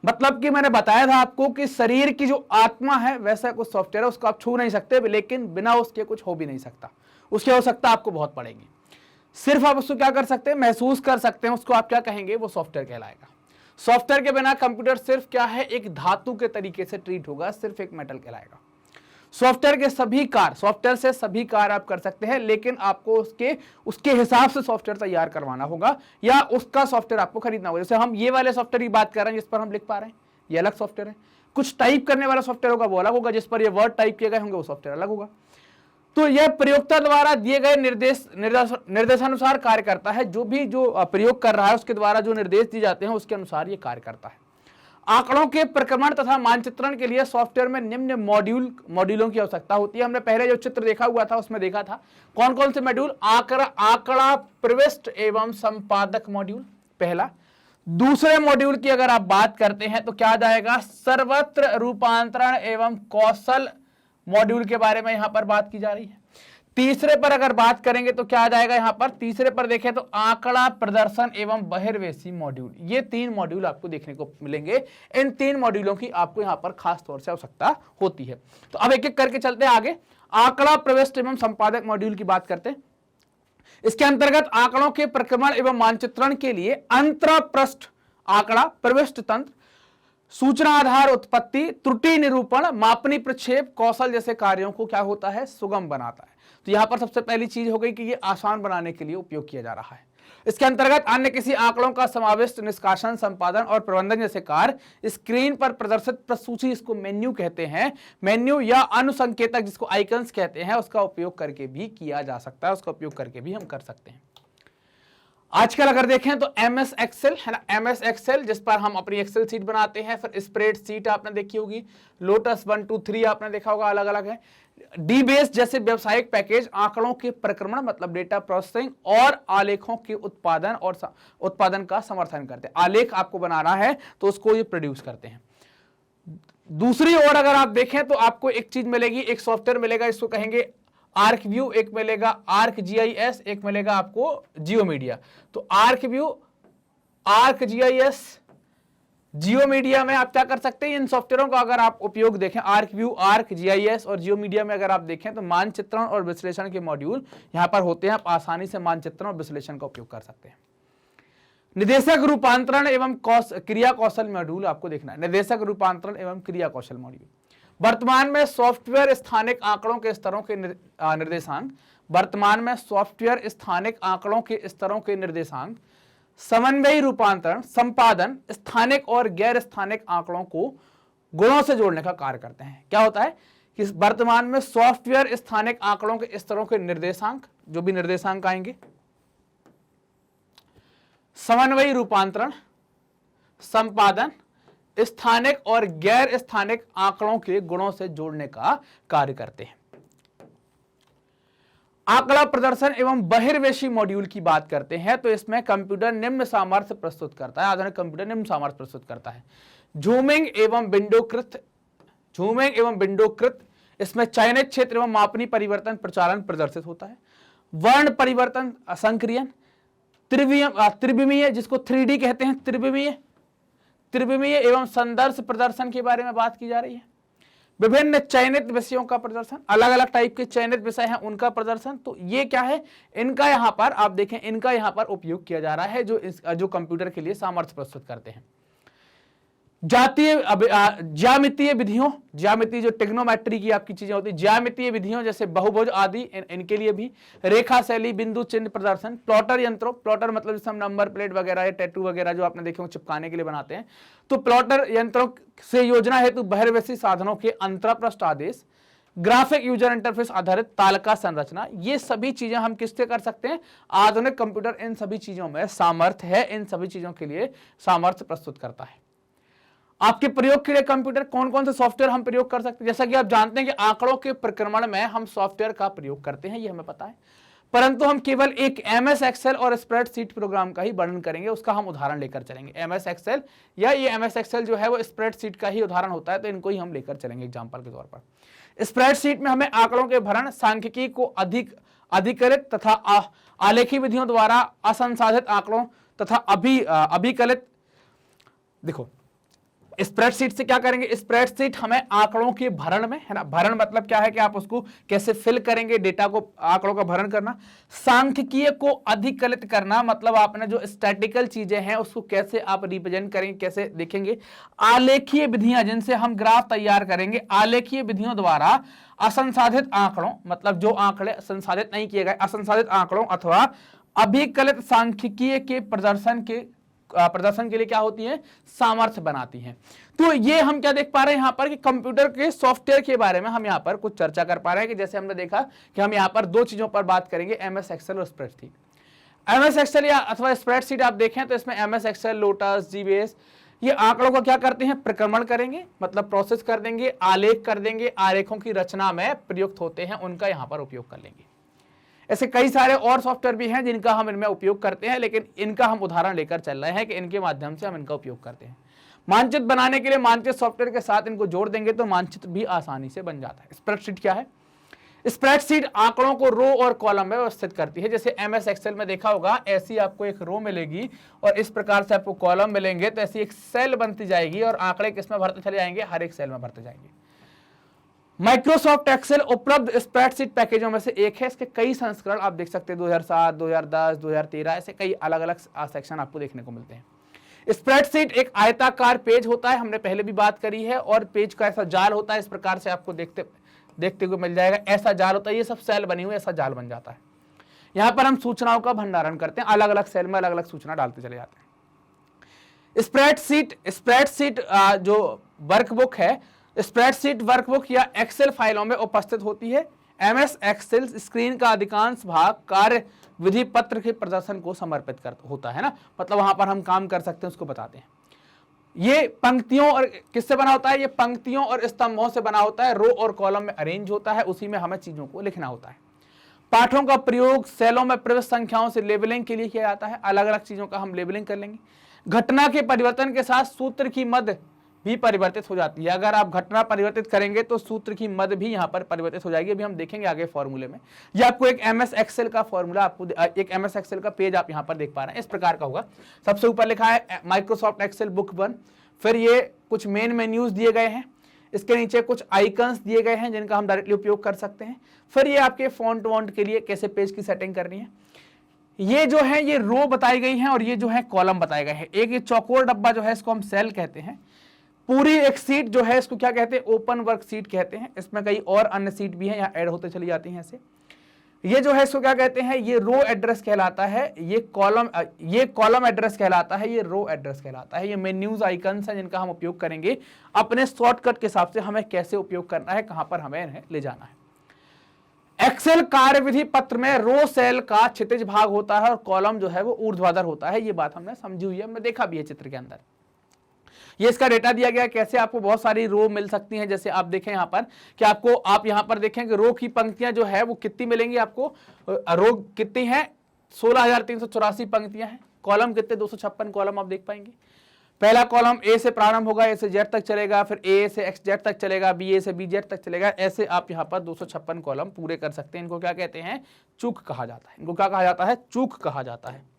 Speaker 1: मतलब कि मैंने बताया था आपको कि शरीर की जो आत्मा है वैसा कुछ सॉफ्टवेयर है, उसको आप छू नहीं सकते, लेकिन बिना उसके कुछ हो भी नहीं सकता। उसकी आवश्यकता आपको बहुत पड़ेगी। सिर्फ आप उसको क्या कर सकते हैं, महसूस कर सकते हैं, उसको आप क्या कहेंगे, वो सॉफ्टवेयर कहलाएगा। सॉफ्टवेयर के बिना कंप्यूटर सिर्फ क्या है, एक धातु के तरीके से ट्रीट होगा, सिर्फ एक मेटल कहलाएगा। सॉफ्टवेयर के सभी कार्य, सॉफ्टवेयर से सभी कार्य आप कर सकते हैं, लेकिन आपको उसके हिसाब से सॉफ्टवेयर तैयार करवाना होगा या उसका सॉफ्टवेयर आपको खरीदना होगा। जैसे हम ये वाले सॉफ्टवेयर की बात कर रहे हैं जिस पर हम लिख पा रहे हैं, ये अलग सॉफ्टवेयर है। कुछ टाइप करने वाला सॉफ्टवेयर होगा वो अलग होगा, जिस पर ये वर्ड टाइप किए गए होंगे वो सॉफ्टवेयर अलग होगा। तो यह प्रयोक्ता द्वारा दिए गए निर्देशानुसार कार्य करता है। जो प्रयोग कर रहा है उसके द्वारा जो निर्देश दिए जाते हैं उसके अनुसार ये कार्य करता है। आंकड़ों के प्रक्रमण तथा मानचित्रण के लिए सॉफ्टवेयर में निम्न मॉड्यूलों की आवश्यकता होती है। हमने पहले जो चित्र देखा हुआ था उसमें देखा था कौन कौन से मॉड्यूल, आंकड़ा प्रविष्ट एवं संपादक मॉड्यूल पहला। दूसरे मॉड्यूल की अगर आप बात करते हैं तो क्या आ जाएगा, सर्वत्र रूपांतरण एवं कौशल मॉड्यूल के बारे में यहां पर बात की जा रही है। तीसरे पर अगर बात करेंगे तो क्या आ जाएगा, यहां पर तीसरे पर देखें तो आंकड़ा प्रदर्शन एवं बहिर्वेशी मॉड्यूल। ये 3 मॉड्यूल आपको देखने को मिलेंगे। इन 3 मॉड्यूलों की आपको यहां पर खास तौर से आवश्यकता होती है। तो अब एक एक करके चलते हैं आगे। आंकड़ा प्रविष्ट एवं संपादक मॉड्यूल की बात करते हैं। इसके अंतर्गत आंकड़ों के प्रक्रमण एवं मानचित्रण के लिए अंतरपृष्ठ आंकड़ा प्रविष्ट तंत्र, सूचना आधार उत्पत्ति, त्रुटि निरूपण, मापनी प्रक्षेप कौशल जैसे कार्यों को क्या होता है, सुगम बनाता है। तो यहां पर सबसे पहली चीज हो गई कि ये आसान बनाने के लिए उपयोग किया जा रहा है। इसके अंतर्गत अन्य किसी आंकड़ों का समाविष्ट निष्कासन, संपादन और प्रबंधन जैसे कार्य स्क्रीन पर प्रदर्शित प्रसूची, इसको मेन्यू कहते हैं, मेन्यू या अनुसंकेतक जिसको आइकन्स कहते हैं, उसका उपयोग करके भी किया जा सकता है, उसका उपयोग करके भी हम कर सकते हैं। आजकल अगर देखें तो MS एक्सेल है ना, MS एक्सेल जिस पर हम अपनी एक्सेल सीट बनाते हैं, फिर स्प्रेड सीट आपने देखी होगी, लोटस 1 2 3 आपने देखा होगा, अलग अलग है। डीबेस जैसे व्यावसायिक पैकेज आंकड़ों के प्रक्रमण मतलब डेटा प्रोसेसिंग और आलेखों के उत्पादन का समर्थन करते हैं। आलेख आपको बनाना है तो उसको ये प्रोड्यूस करते हैं। दूसरी ओर अगर आप देखें तो आपको एक चीज मिलेगी, एक सॉफ्टवेयर मिलेगा, इसको कहेंगे आर्क व्यू, एक मिलेगा आर्क GIS, एक मिलेगा आपको जियो मीडिया। तो आर्क व्यू, आर्क GIS, जियो मीडिया में आप क्या कर सकते हैं, इन सॉफ्टवेयरों का अगर आप उपयोग देखें, आर्क व्यू, आर्क GIS और जियो मीडिया में अगर आप देखें तो मानचित्रण और विश्लेषण के मॉड्यूल यहां पर होते हैं। आप आसानी से मानचित्रण और विश्लेषण का उपयोग कर सकते हैं। निदेशक रूपांतरण एवं क्रिया कौशल मॉड्यूल आपको देखना है, निदेशक रूपांतरण एवं क्रिया कौशल मॉड्यूल। वर्तमान में सॉफ्टवेयर स्थानिक आंकड़ों के स्तरों के निर्देशांक, वर्तमान में सॉफ्टवेयर स्थानिक आंकड़ों के स्तरों के निर्देशांक, समन्वयी रूपांतरण, संपादन, स्थानिक और गैर स्थानिक आंकड़ों को गुणों से जोड़ने का कार्य करते हैं। क्या होता है कि वर्तमान में सॉफ्टवेयर स्थानिक आंकड़ों के स्तरों के निर्देशांक, जो भी निर्देशांक आएंगे, समन्वयी रूपांतरण, संपादन, स्थानिक और गैर स्थानिक आंकड़ों के गुणों से जोड़ने का कार्य करते हैं। आंकड़ा प्रदर्शन एवं बहिर्वेशी मॉड्यूल की बात करते हैं तो इसमें कंप्यूटर निम्न सामर्थ्य प्रस्तुत करता है, आधुनिक कंप्यूटर निम्न सामर्थ्य प्रस्तुत करता है। झूमिंग एवं विंडोकृत, इसमें चयनित क्षेत्र एवं मापनीय परिवर्तन प्रचालन प्रदर्शित होता है। वर्ण परिवर्तन असंक्रियन, त्रिविमीय जिसको 3D कहते हैं, त्रिविमीय एवं संदर्भ प्रदर्शन के बारे में बात की जा रही है। विभिन्न चयनित विषयों का प्रदर्शन, अलग अलग टाइप के चयनित विषय हैं उनका प्रदर्शन। तो ये क्या है, इनका यहां पर आप देखें, इनका यहां पर उपयोग किया जा रहा है जो कंप्यूटर के लिए सामर्थ्य प्रस्तुत करते हैं। ज्यामितीय विधियों, ज्यामितीय जो टेक्नोमेट्री की आपकी चीजें होती है, ज्यामितीय विधियों जैसे बहुभुज आदि, इनके लिए भी। रेखा शैली, बिंदु चिन्ह प्रदर्शन, प्लॉटर यंत्रों, प्लॉटर मतलब जैसे हम नंबर प्लेट वगैरह या टैटू वगैरह जो आपने देखे चिपकाने के लिए बनाते हैं, तो प्लॉटर यंत्रों से योजना हेतु बहिर्वेशी साधनों के अंतरपृष्ठ आदेश, ग्राफिक यूजर इंटरफेस आधारित तालिका संरचना, ये सभी चीजें हम किससे कर सकते हैं, आधुनिक कंप्यूटर इन सभी चीजों में सामर्थ्य है, इन सभी चीजों के लिए सामर्थ्य प्रस्तुत करता है। आपके प्रयोग के लिए कंप्यूटर कौन कौन से सॉफ्टवेयर हम प्रयोग कर सकते हैं, जैसा कि आप जानते हैं कि आंकड़ों के प्रक्रमण में हम सॉफ्टवेयर का प्रयोग करते हैं, ये हमें पता है, परंतु हम केवल एक MS एक्सेल और स्प्रेडशीट प्रोग्राम का ही वर्णन करेंगे, उसका हम उदाहरण लेकर चलेंगे। MS एक्सेल या ये MS एक्सेल जो है वो स्प्रेडशीट का ही उदाहरण होता है, तो इनको ही हम लेकर चलेंगे एग्जाम्पल के तौर पर। स्प्रेडशीट में हमें आंकड़ों के भरण, सांख्यिकी को अधिकृत तथा आलेखी विधियों द्वारा असंसाधित आंकड़ों तथा अभिकलित, देखो स्प्रेडशीट से क्या करेंगे, स्प्रेडशीट हमें आंकड़ों के भरण में, है ना, भरण मतलब क्या है कि आप उसको कैसे फिल करेंगे, डेटा को, आंकड़ों का भरण करना। सांख्यिकीय को अधिकलित करना मतलब आपने जो स्टैटिकल चीजें हैं उसको कैसे आप रिप्रेजेंट करेंगे, कैसे देखेंगे। आलेखीय विधियां जिनसे हम ग्राफ तैयार करेंगे, आलेखीय विधियों द्वारा असंसाधित आंकड़ों मतलब जो आंकड़े संसाधित नहीं किए गए, असंसाधित आंकड़ों अथवा अभिकलित सांख्यिकीय के प्रदर्शन के लिए क्या होती है, सामर्थ्य बनाती हैं। तो ये हम क्या देख पा रहे हैं यहां पर कि कंप्यूटर के सॉफ्टवेयर के बारे में हम यहां पर कुछ चर्चा कर पा रहे हैं कि जैसे हमने देखा कि हम यहां पर दो चीजों पर बात करेंगे, MS एक्सेल और स्प्रेडशीट। MS एक्सेल या अथवा स्प्रेडशीट आप देखें तो इसमें MS एक्सेल, लोटस, GBase ये आंकड़ों को क्या करते हैं, प्रक्रमण करेंगे मतलब प्रोसेस कर देंगे, आलेख कर देंगे, आरेखों की रचना में प्रयुक्त होते हैं, उनका यहां पर उपयोग कर लेंगे। ऐसे कई सारे और सॉफ्टवेयर भी हैं जिनका हम इनमें उपयोग करते हैं, लेकिन इनका हम उदाहरण लेकर चल रहे हैं कि इनके माध्यम से हम इनका उपयोग करते हैं। मानचित्र बनाने के लिए मानचित्र सॉफ्टवेयर के साथ इनको जोड़ देंगे तो मानचित्र भी आसानी से बन जाता है। स्प्रेडशीट क्या है, स्प्रेडशीट आंकड़ों को रो और कॉलम में व्यवस्थित करती है। जैसे MS एक्सेल में देखा होगा, ऐसी आपको एक रो मिलेगी और इस प्रकार से आपको कॉलम मिलेंगे, तो ऐसी एक सेल बनती जाएगी और आंकड़े किसमें भरते चले जाएंगे, हर एक सेल में भरते जाएंगे। माइक्रोसॉफ्ट एक्सेल उपलब्ध स्प्रेडशीट पैकेजों में से एक है, इसके कई संस्करण आप देख सकते हैं, 2007, 2010, 2013 ऐसे कई अलग अलग सेक्शन आपको देखने को मिलते हैं। स्प्रेडशीट एक आयताकार पेज होता है, हमने पहले भी बात करी है, और पेज का ऐसा जाल होता है, इस प्रकार से आपको देखते हुए मिल जाएगा, ऐसा जाल होता है, ये सब सेल बनी हुई ऐसा जाल बन जाता है। यहां पर हम सूचनाओं का भंडारण करते हैं, अलग अलग सेल में अलग अलग सूचना डालते चले जाते हैं। स्प्रेडशीट जो वर्कबुक है, स्प्रेडशीट वर्कबुक या एक्सेल फाइलों में उपस्थित होती है। MS एक्सेल स्क्रीन का अधिकांश भाग कार्य विधि पत्र के प्रदर्शन को समर्पित होता है ना, मतलब वहां पर हम काम कर सकते हैं उसको बताते हैं। ये पंक्तियों और किससे बना होता है, ये पंक्तियों और स्तंभों से बना होता है, रो और कॉलम में अरेंज होता है, उसी में हमें चीजों को लिखना होता है। पाठों का प्रयोग सेलों में प्रविष्ट संख्याओं से लेबलिंग के लिए किया जाता है, अलग अलग चीजों का हम लेबलिंग कर लेंगे। घटना के परिवर्तन के साथ सूत्र की मद भी परिवर्तित हो जाती है, अगर आप घटना परिवर्तित करेंगे तो सूत्र की मद भी यहां पर परिवर्तित हो जाएगी, अभी हम देखेंगे आगे फॉर्मूले में। या आपको एक MS एक्सेल का फॉर्मूला, आपको एक MS एक्सेल का पेज आप यहां पर देख पा रहे हैं, इस प्रकार का होगा। सबसे ऊपर लिखा है माइक्रोसॉफ्ट एक्सेल बुक 1, फिर ये कुछ मेन मेन्यूज दिए गए हैं, इसके नीचे कुछ आइकन्स दिए गए हैं जिनका हम डायरेक्टली उपयोग कर सकते हैं, फिर ये आपके फॉन्ट वॉन्ट के लिए कैसे पेज की सेटिंग करनी है। ये जो है ये रो बताई गई है और ये जो है कॉलम बताए गए हैं। एक ये चौकोर डब्बा जो है इसको हम सेल कहते हैं। पूरी एक सीट जो है इसको क्या कहते हैं, ओपन वर्क सीट कहते हैं। इसमें कई और अन्य सीट भी हैं, यहाँ ऐड होते चली जाती हैं ऐसे। ये जो है इसको क्या कहते हैं, ये रो एड्रेस कहलाता है, ये कॉलम एड्रेस कहलाता है, ये रो एड्रेस कहलाता है। ये मेन्यूज आइकन्स हैं जिनका हम उपयोग करेंगे अपने शॉर्टकट के हिसाब से, हमें कैसे उपयोग करना है, कहां पर हमें इन्हें ले जाना है। एक्सेल कार्यविधि पत्र में रो सेल का क्षितिज भाग होता है और कॉलम जो है वो ऊर्ध्वाधर होता है। ये बात हमने समझी हुई है, हमने देखा भी है चित्र के अंदर। ये इसका डेटा दिया गया है, कैसे आपको बहुत सारी रो मिल सकती हैं। जैसे आप देखें यहाँ पर कि आप यहाँ पर देखें कि रो की पंक्तियां जो है वो कितनी मिलेंगी आपको, रो कितनी है, 16,384 पंक्तियां हैं, कॉलम कितने, 256 कॉलम आप देख पाएंगे। पहला कॉलम ए से प्रारंभ होगा, ए से जेड तक चलेगा, फिर ए से एक्स जेड तक चलेगा, बी ए से बी जेड तक चलेगा। ऐसे आप यहाँ पर 256 कॉलम पूरे कर सकते हैं। इनको क्या कहते हैं? चूक कहा जाता है। इनको क्या कहा जाता है? चूक कहा जाता है।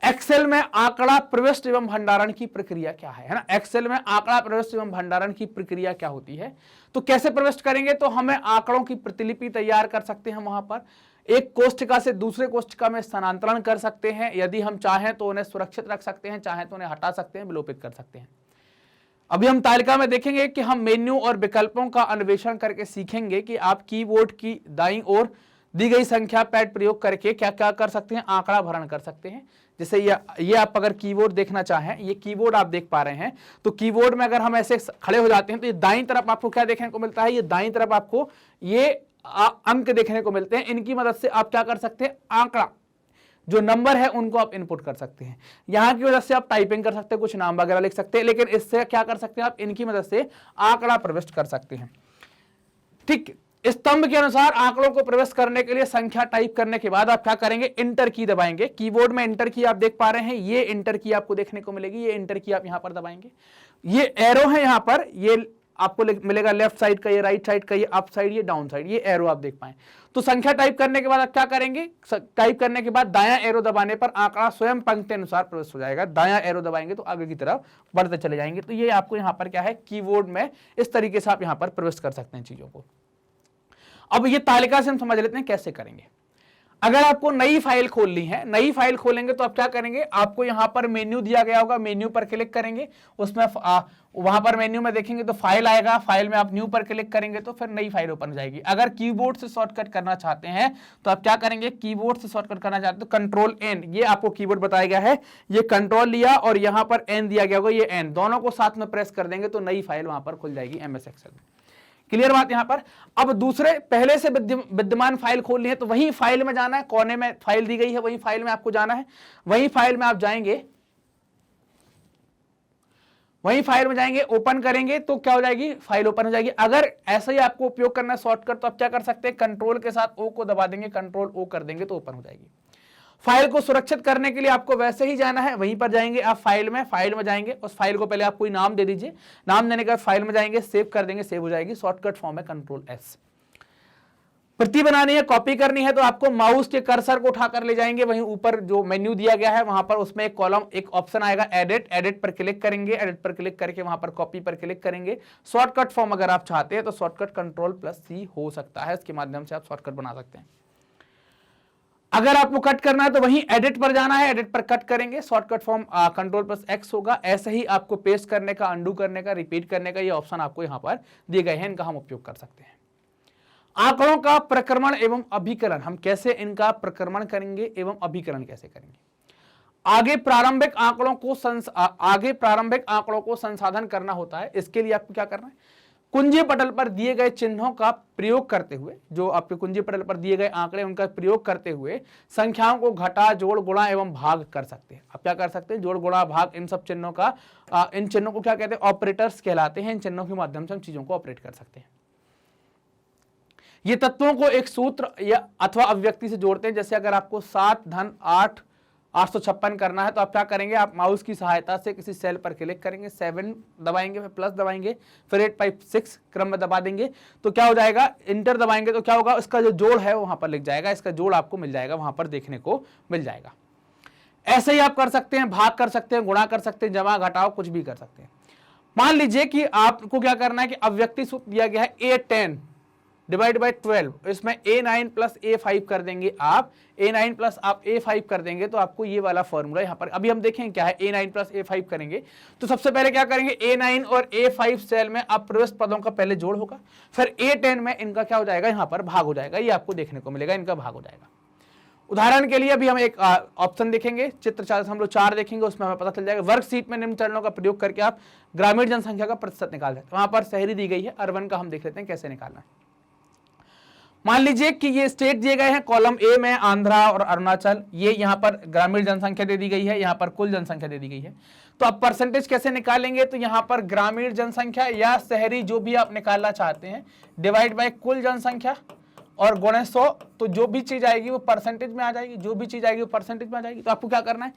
Speaker 1: एक्सेल में आंकड़ा प्रविष्ट एवं भंडारण की प्रक्रिया क्या है ना? एक्सेल में आंकड़ा प्रविष्ट एवं भंडारण की प्रक्रिया क्या होती है? तो कैसे प्रविष्ट करेंगे? तो हमें आंकड़ों की प्रतिलिपि तैयार कर सकते हैं, वहां पर एक कोष्ठिका से दूसरे कोष्ठिका में स्थानांतरण कर सकते हैं। यदि हम चाहें तो उन्हें सुरक्षित रख सकते हैं, चाहें तो उन्हें हटा सकते हैं, विलोपित कर सकते हैं। अभी हम तालिका में देखेंगे कि हम मेन्यू और विकल्पों का अन्वेषण करके सीखेंगे कि आप कीबोर्ड की दाईं ओर दी गई संख्या पैड प्रयोग करके क्या क्या कर सकते हैं? आंकड़ा भरण कर सकते हैं। जैसे ये आप अगर कीबोर्ड देखना चाहें, ये कीबोर्ड आप देख पा रहे हैं, तो कीबोर्ड में अगर हम ऐसे खड़े हो जाते हैं तो ये दाईं तरफ आपको क्या देखने को मिलता है? ये दाईं तरफ आपको ये अंक देखने को मिलते हैं। इनकी मदद से आप क्या कर सकते हैं? आंकड़ा, जो नंबर है उनको आप इनपुट कर सकते हैं। यहां की वजह से आप टाइपिंग कर सकते हैं, कुछ नाम वगैरह लिख सकते हैं, लेकिन इससे क्या कर सकते हैं? आप इनकी मदद से आंकड़ा प्रविष्ट कर सकते हैं। ठीक, स्तंभ के अनुसार आंकड़ों को प्रविष्ट करने के लिए संख्या टाइप करने के बाद आप क्या करेंगे? इंटर की दबाएंगे। कीबोर्ड में इंटर की आप देख पा रहे हैं, ये इंटर की आपको देखने को मिलेगी। ये इंटर की आप यहां पर दबाएंगे। ये एरो है यहां पर, ये आपको मिलेगा लेफ्ट साइड का, ये राइट साइड का, ये अप साइड, ये डाउन साइड, ये एरो आप देख पाए। तो संख्या टाइप करने के बाद आप क्या करेंगे? टाइप करने के बाद दायां एरो दबाने पर आंकड़ा स्वयं पंक्ति अनुसार प्रविष्ट हो जाएगा। दायां एरो दबाएंगे तो आगे की तरफ बढ़ते चले जाएंगे। तो ये आपको यहाँ पर क्या है? कीबोर्ड में इस तरीके से आप यहाँ पर प्रविष्ट कर सकते हैं चीजों को। अब ये तालिका से हम समझ लेते हैं कैसे करेंगे। अगर आपको नई फाइल खोलनी है, नई फाइल खोलेंगे तो आप क्या करेंगे? आपको यहां पर मेन्यू दिया गया होगा, मेन्यू पर क्लिक करेंगे, उसमें वहां पर मेन्यू में देखेंगे तो फाइल आएगा, फाइल में आप न्यू पर क्लिक करेंगे तो फिर नई फाइल ओपन हो जाएगी। अगर कीबोर्ड से शॉर्टकट करना चाहते हैं तो आप क्या करेंगे? कीबोर्ड से शॉर्टकट करना चाहते हैं तो कंट्रोल एन, ये आपको कीबोर्ड बताया गया है, ये कंट्रोल लिया और यहां पर एन दिया गया होगा, ये एन दोनों को साथ में प्रेस कर देंगे तो नई फाइल वहां पर खुल जाएगी एमएस एक्सेल में। क्लियर बात यहां पर? अब दूसरे पहले से विद्यमान फाइल खोलनी है तो वही फाइल में जाना है, कोने में फाइल दी गई है, वही फाइल में आपको जाना है। वही फाइल में आप जाएंगे, वही फाइल में जाएंगे, ओपन करेंगे तो क्या हो जाएगी? फाइल ओपन हो जाएगी। अगर ऐसा ही आपको उपयोग करना है शॉर्टकट तो आप क्या कर सकते हैं? कंट्रोल के साथ ओ को दबा देंगे, कंट्रोल ओ कर देंगे तो ओपन हो जाएगी। फाइल को सुरक्षित करने के लिए आपको वैसे ही जाना है, वहीं पर जाएंगे आप फाइल में जाएंगे, उस फाइल को पहले आप कोई नाम दे दीजिए, नाम देने के बाद फाइल में जाएंगे, सेव कर देंगे, सेव हो जाएगी। शॉर्टकट फॉर्म है कंट्रोल एस। प्रति बनानी है, कॉपी करनी है तो आपको माउस के कर्सर को उठाकर ले जाएंगे, वहीं ऊपर जो मेन्यू दिया गया है वहां पर उसमें एक कॉलम, एक ऑप्शन आएगा एडिट, एडिट पर क्लिक करेंगे, एडिट पर क्लिक करके वहां पर कॉपी पर क्लिक करेंगे। शॉर्टकट फॉर्म अगर आप चाहते हैं तो शॉर्टकट कंट्रोल+C हो सकता है, इसके माध्यम से आप शॉर्टकट बना सकते हैं। अगर आपको कट करना है तो वहीं एडिट पर जाना है, एडिट पर कट करेंगे, शॉर्टकट फॉर्म कंट्रोल+X होगा। ऐसे ही आपको पेस्ट करने का, अंडू करने का, रिपीट करने का ये ऑप्शन आपको यहां पर दिए गए हैं, इनका हम उपयोग कर सकते हैं। आंकड़ों का प्रक्रमण एवं अभिकलन, हम कैसे इनका प्रक्रमण करेंगे एवं अभिकलन कैसे करेंगे? आगे प्रारंभिक आंकड़ों को संसाधन करना होता है। इसके लिए आपको क्या करना है? कुंजी पटल पर दिए गए चिन्हों का प्रयोग करते हुए, जो आपके कुंजी पटल पर दिए गए आंकड़े उनका प्रयोग करते हुए संख्याओं को घटा, जोड़, गुणा एवं भाग कर सकते हैं। आप क्या कर सकते हैं? जोड़, गुणा, भाग, इन सब चिन्हों का, इन चिन्हों को क्या कहते हैं? ऑपरेटर्स कहलाते हैं। इन चिन्हों के माध्यम से हम चीजों को ऑपरेट कर सकते हैं। ये तत्वों को एक सूत्र या अथवा अभिव्यक्ति से जोड़ते हैं। जैसे अगर आपको 7 धन 8 856 करना है तो आप क्या करेंगे? आप माउस की सहायता से किसी सेल पर क्लिक करेंगे, 7 दबाएंगे, फिर प्लस दबाएंगे, फिर 856 क्रम में दबा देंगे तो क्या हो जाएगा? इंटर दबाएंगे तो क्या होगा? इसका जो जोड़ है वहां पर लिख जाएगा, इसका जोड़ आपको मिल जाएगा, वहां पर देखने को मिल जाएगा। ऐसे ही आप कर सकते हैं, भाग कर सकते हैं, गुणा कर सकते हैं, जमा घटाओ, कुछ भी कर सकते हैं। मान लीजिए कि आपको क्या करना है कि अभिव्यक्ति सूत्र दिया गया है A10 डिवाइड बाई 12, इसमें A9 प्लस A5 कर देंगे आप, A9 प्लस आप A5 कर देंगे तो आपको ये वाला फॉर्मूला यहाँ पर, अभी हम देखें क्या है। A9 प्लस A5 करेंगे तो सबसे पहले क्या करेंगे? A9 और A5 सेल में आप प्रविष्ट पदों का पहले जोड़ होगा, फिर A10 में इनका क्या हो जाएगा? यहाँ पर भाग हो जाएगा, ये आपको देखने को मिलेगा, इनका भाग हो जाएगा। उदाहरण के लिए अभी हम एक ऑप्शन देखेंगे, चित्र 4 हम लोग 4 देखेंगे, उसमें हमें पता चल जाएगा। वर्कशीट में निम्न चरणों का प्रयोग करके आप ग्रामीण जनसंख्या का प्रतिशत निकाल सकते हैं। वहां पर शहरी दी गई है, अर्बन का हम देख लेते हैं कैसे निकालना है। मान लीजिए कि ये स्टेट दिए गए हैं, कॉलम ए में आंध्रा और अरुणाचल, ये यहाँ पर ग्रामीण जनसंख्या दे दी गई है, यहाँ पर कुल जनसंख्या दे दी गई है। तो आप परसेंटेज कैसे निकालेंगे? तो यहाँ पर ग्रामीण जनसंख्या या शहरी जो भी आप निकालना चाहते हैं, डिवाइड बाय कुल जनसंख्या और गुणे 100, तो जो भी चीज आएगी वो परसेंटेज में आ जाएगी, जो भी चीज आएगी वो परसेंटेज में आ जाएगी। तो आपको क्या करना है?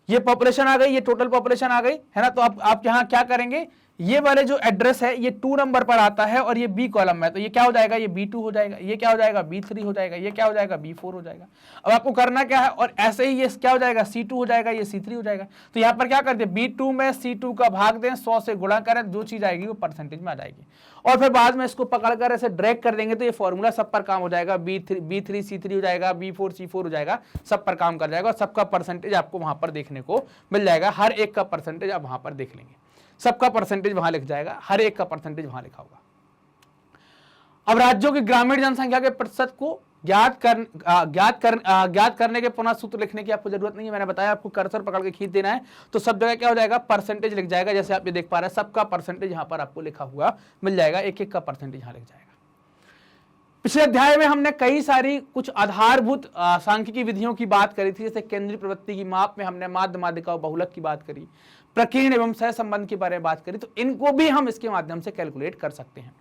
Speaker 1: ये पॉपुलेशन आ गई, ये टोटल पॉपुलेशन आ गई है ना। तो अब आप यहां क्या करेंगे, ये वाले जो एड्रेस है ये 2 नंबर पर आता है और ये बी कॉलम में, तो ये क्या हो जाएगा, ये B2 हो जाएगा, ये क्या हो जाएगा B3 हो जाएगा, ये क्या हो जाएगा B4 हो जाएगा। अब आपको करना क्या है, और ऐसे ही ये क्या हो जाएगा C2 हो जाएगा, ये C3 हो जाएगा। तो यहाँ पर क्या कर दे, B2 में C2 का भाग दें, 100 से गुणा करें, जो चीज आएगी वो परसेंटेज में आ जाएगी, और फिर बाद में इसको पकड़कर ऐसे ड्रैग कर देंगे तो ये फॉर्मूला सब पर काम हो जाएगा, B3 C3 हो जाएगा, B4 C4 हो जाएगा, सब पर काम कर जाएगा और सबका परसेंटेज आपको वहां पर देखने को मिल जाएगा। हर एक का परसेंटेज आप वहां पर देख लेंगे, सबका परसेंटेज वहां लिख जाएगा, हर एक का परसेंटेज वहां लिखा होगा। अब राज्यों की ग्रामीण जनसंख्या के प्रतिशत को ज्ञात करने के पुनः सूत्र लिखने की आपको जरूरत नहीं है। मैंने बताया आपको कर्सर पकड़ के खींच देना है तो सब जगह क्या हो जाएगा, परसेंटेज लिख जाएगा। जैसे आप ये देख पा रहे हैं, सबका परसेंटेज यहां पर आपको लिखा हुआ मिल जाएगा, एक एक का परसेंटेज यहां लिख जाएगा। पिछले अध्याय में हमने कई सारी कुछ आधारभूत सांख्यिकी विधियों की बात करी थी, जैसे केंद्रीय प्रवृत्ति की माप में हमने माध्य, माध्यिका और बहुलक की बात करी, प्रकीर्ण एवं सहसंबंध के बारे में बात करी, तो इनको भी हम इसके माध्यम से कैलकुलेट कर सकते हैं।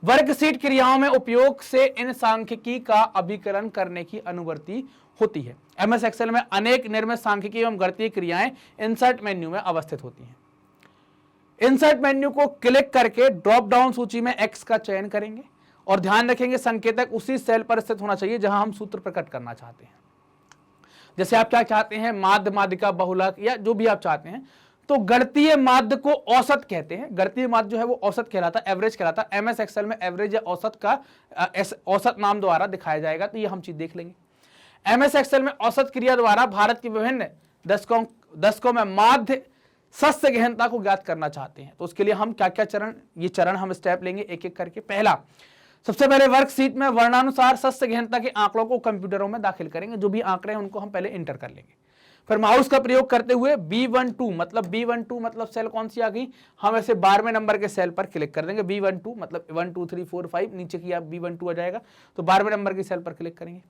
Speaker 1: वर्कशीट क्रियाओं में उपयोग से इन सांख्यिकी का अभिकलन करने की अनुवर्ती होती है। MS एक्सेल में अनेक निर्मित सांख्यिकी एवं गणितीय क्रियाएं इंसर्ट मेन्यू में अवस्थित होती हैं। इंसर्ट मेन्यू को क्लिक करके ड्रॉप डाउन सूची में X का चयन करेंगे और ध्यान रखेंगे संकेतक उसी सेल पर स्थित होना चाहिए जहां हम सूत्र प्रकट करना चाहते हैं। जैसे आप क्या चाहते हैं, माध्य, माध्यिका, बहुलक या जो भी आप चाहते हैं, तो गणितीय माध्य को औसत कहते हैं। गणितीय माध्य जो है वो औसत कहलाता है, एवरेज कहलाता है। MS एक्सेल में एवरेज या औसत का औसत नाम द्वारा दिखाया जाएगा, तो ये हम चीज देख लेंगे। MS एक्सेल में औसत क्रिया द्वारा भारत की विभिन्न दशकों में माध्य सस्य गहनता को ज्ञात करना चाहते हैं, तो उसके लिए हम क्या क्या चरण हम स्टेप लेंगे एक एक करके। पहला, सबसे पहले वर्कशीट में वर्णानुसार सस्य गहनता के आंकड़ों को कंप्यूटरों में दाखिल करेंगे। जो भी आंकड़े हैं उनको हम पहले इंटर कर लेंगे। फिर माउस का प्रयोग करते हुए B12 मतलब सेल कौन सी आ गई, हम ऐसे 12वें नंबर के सेल पर क्लिक कर देंगे। B12 मतलब 1 2 3 4 5 नीचे की आप B12 आ जाएगा, तो 12वें नंबर की सेल पर क्लिक करेंगे।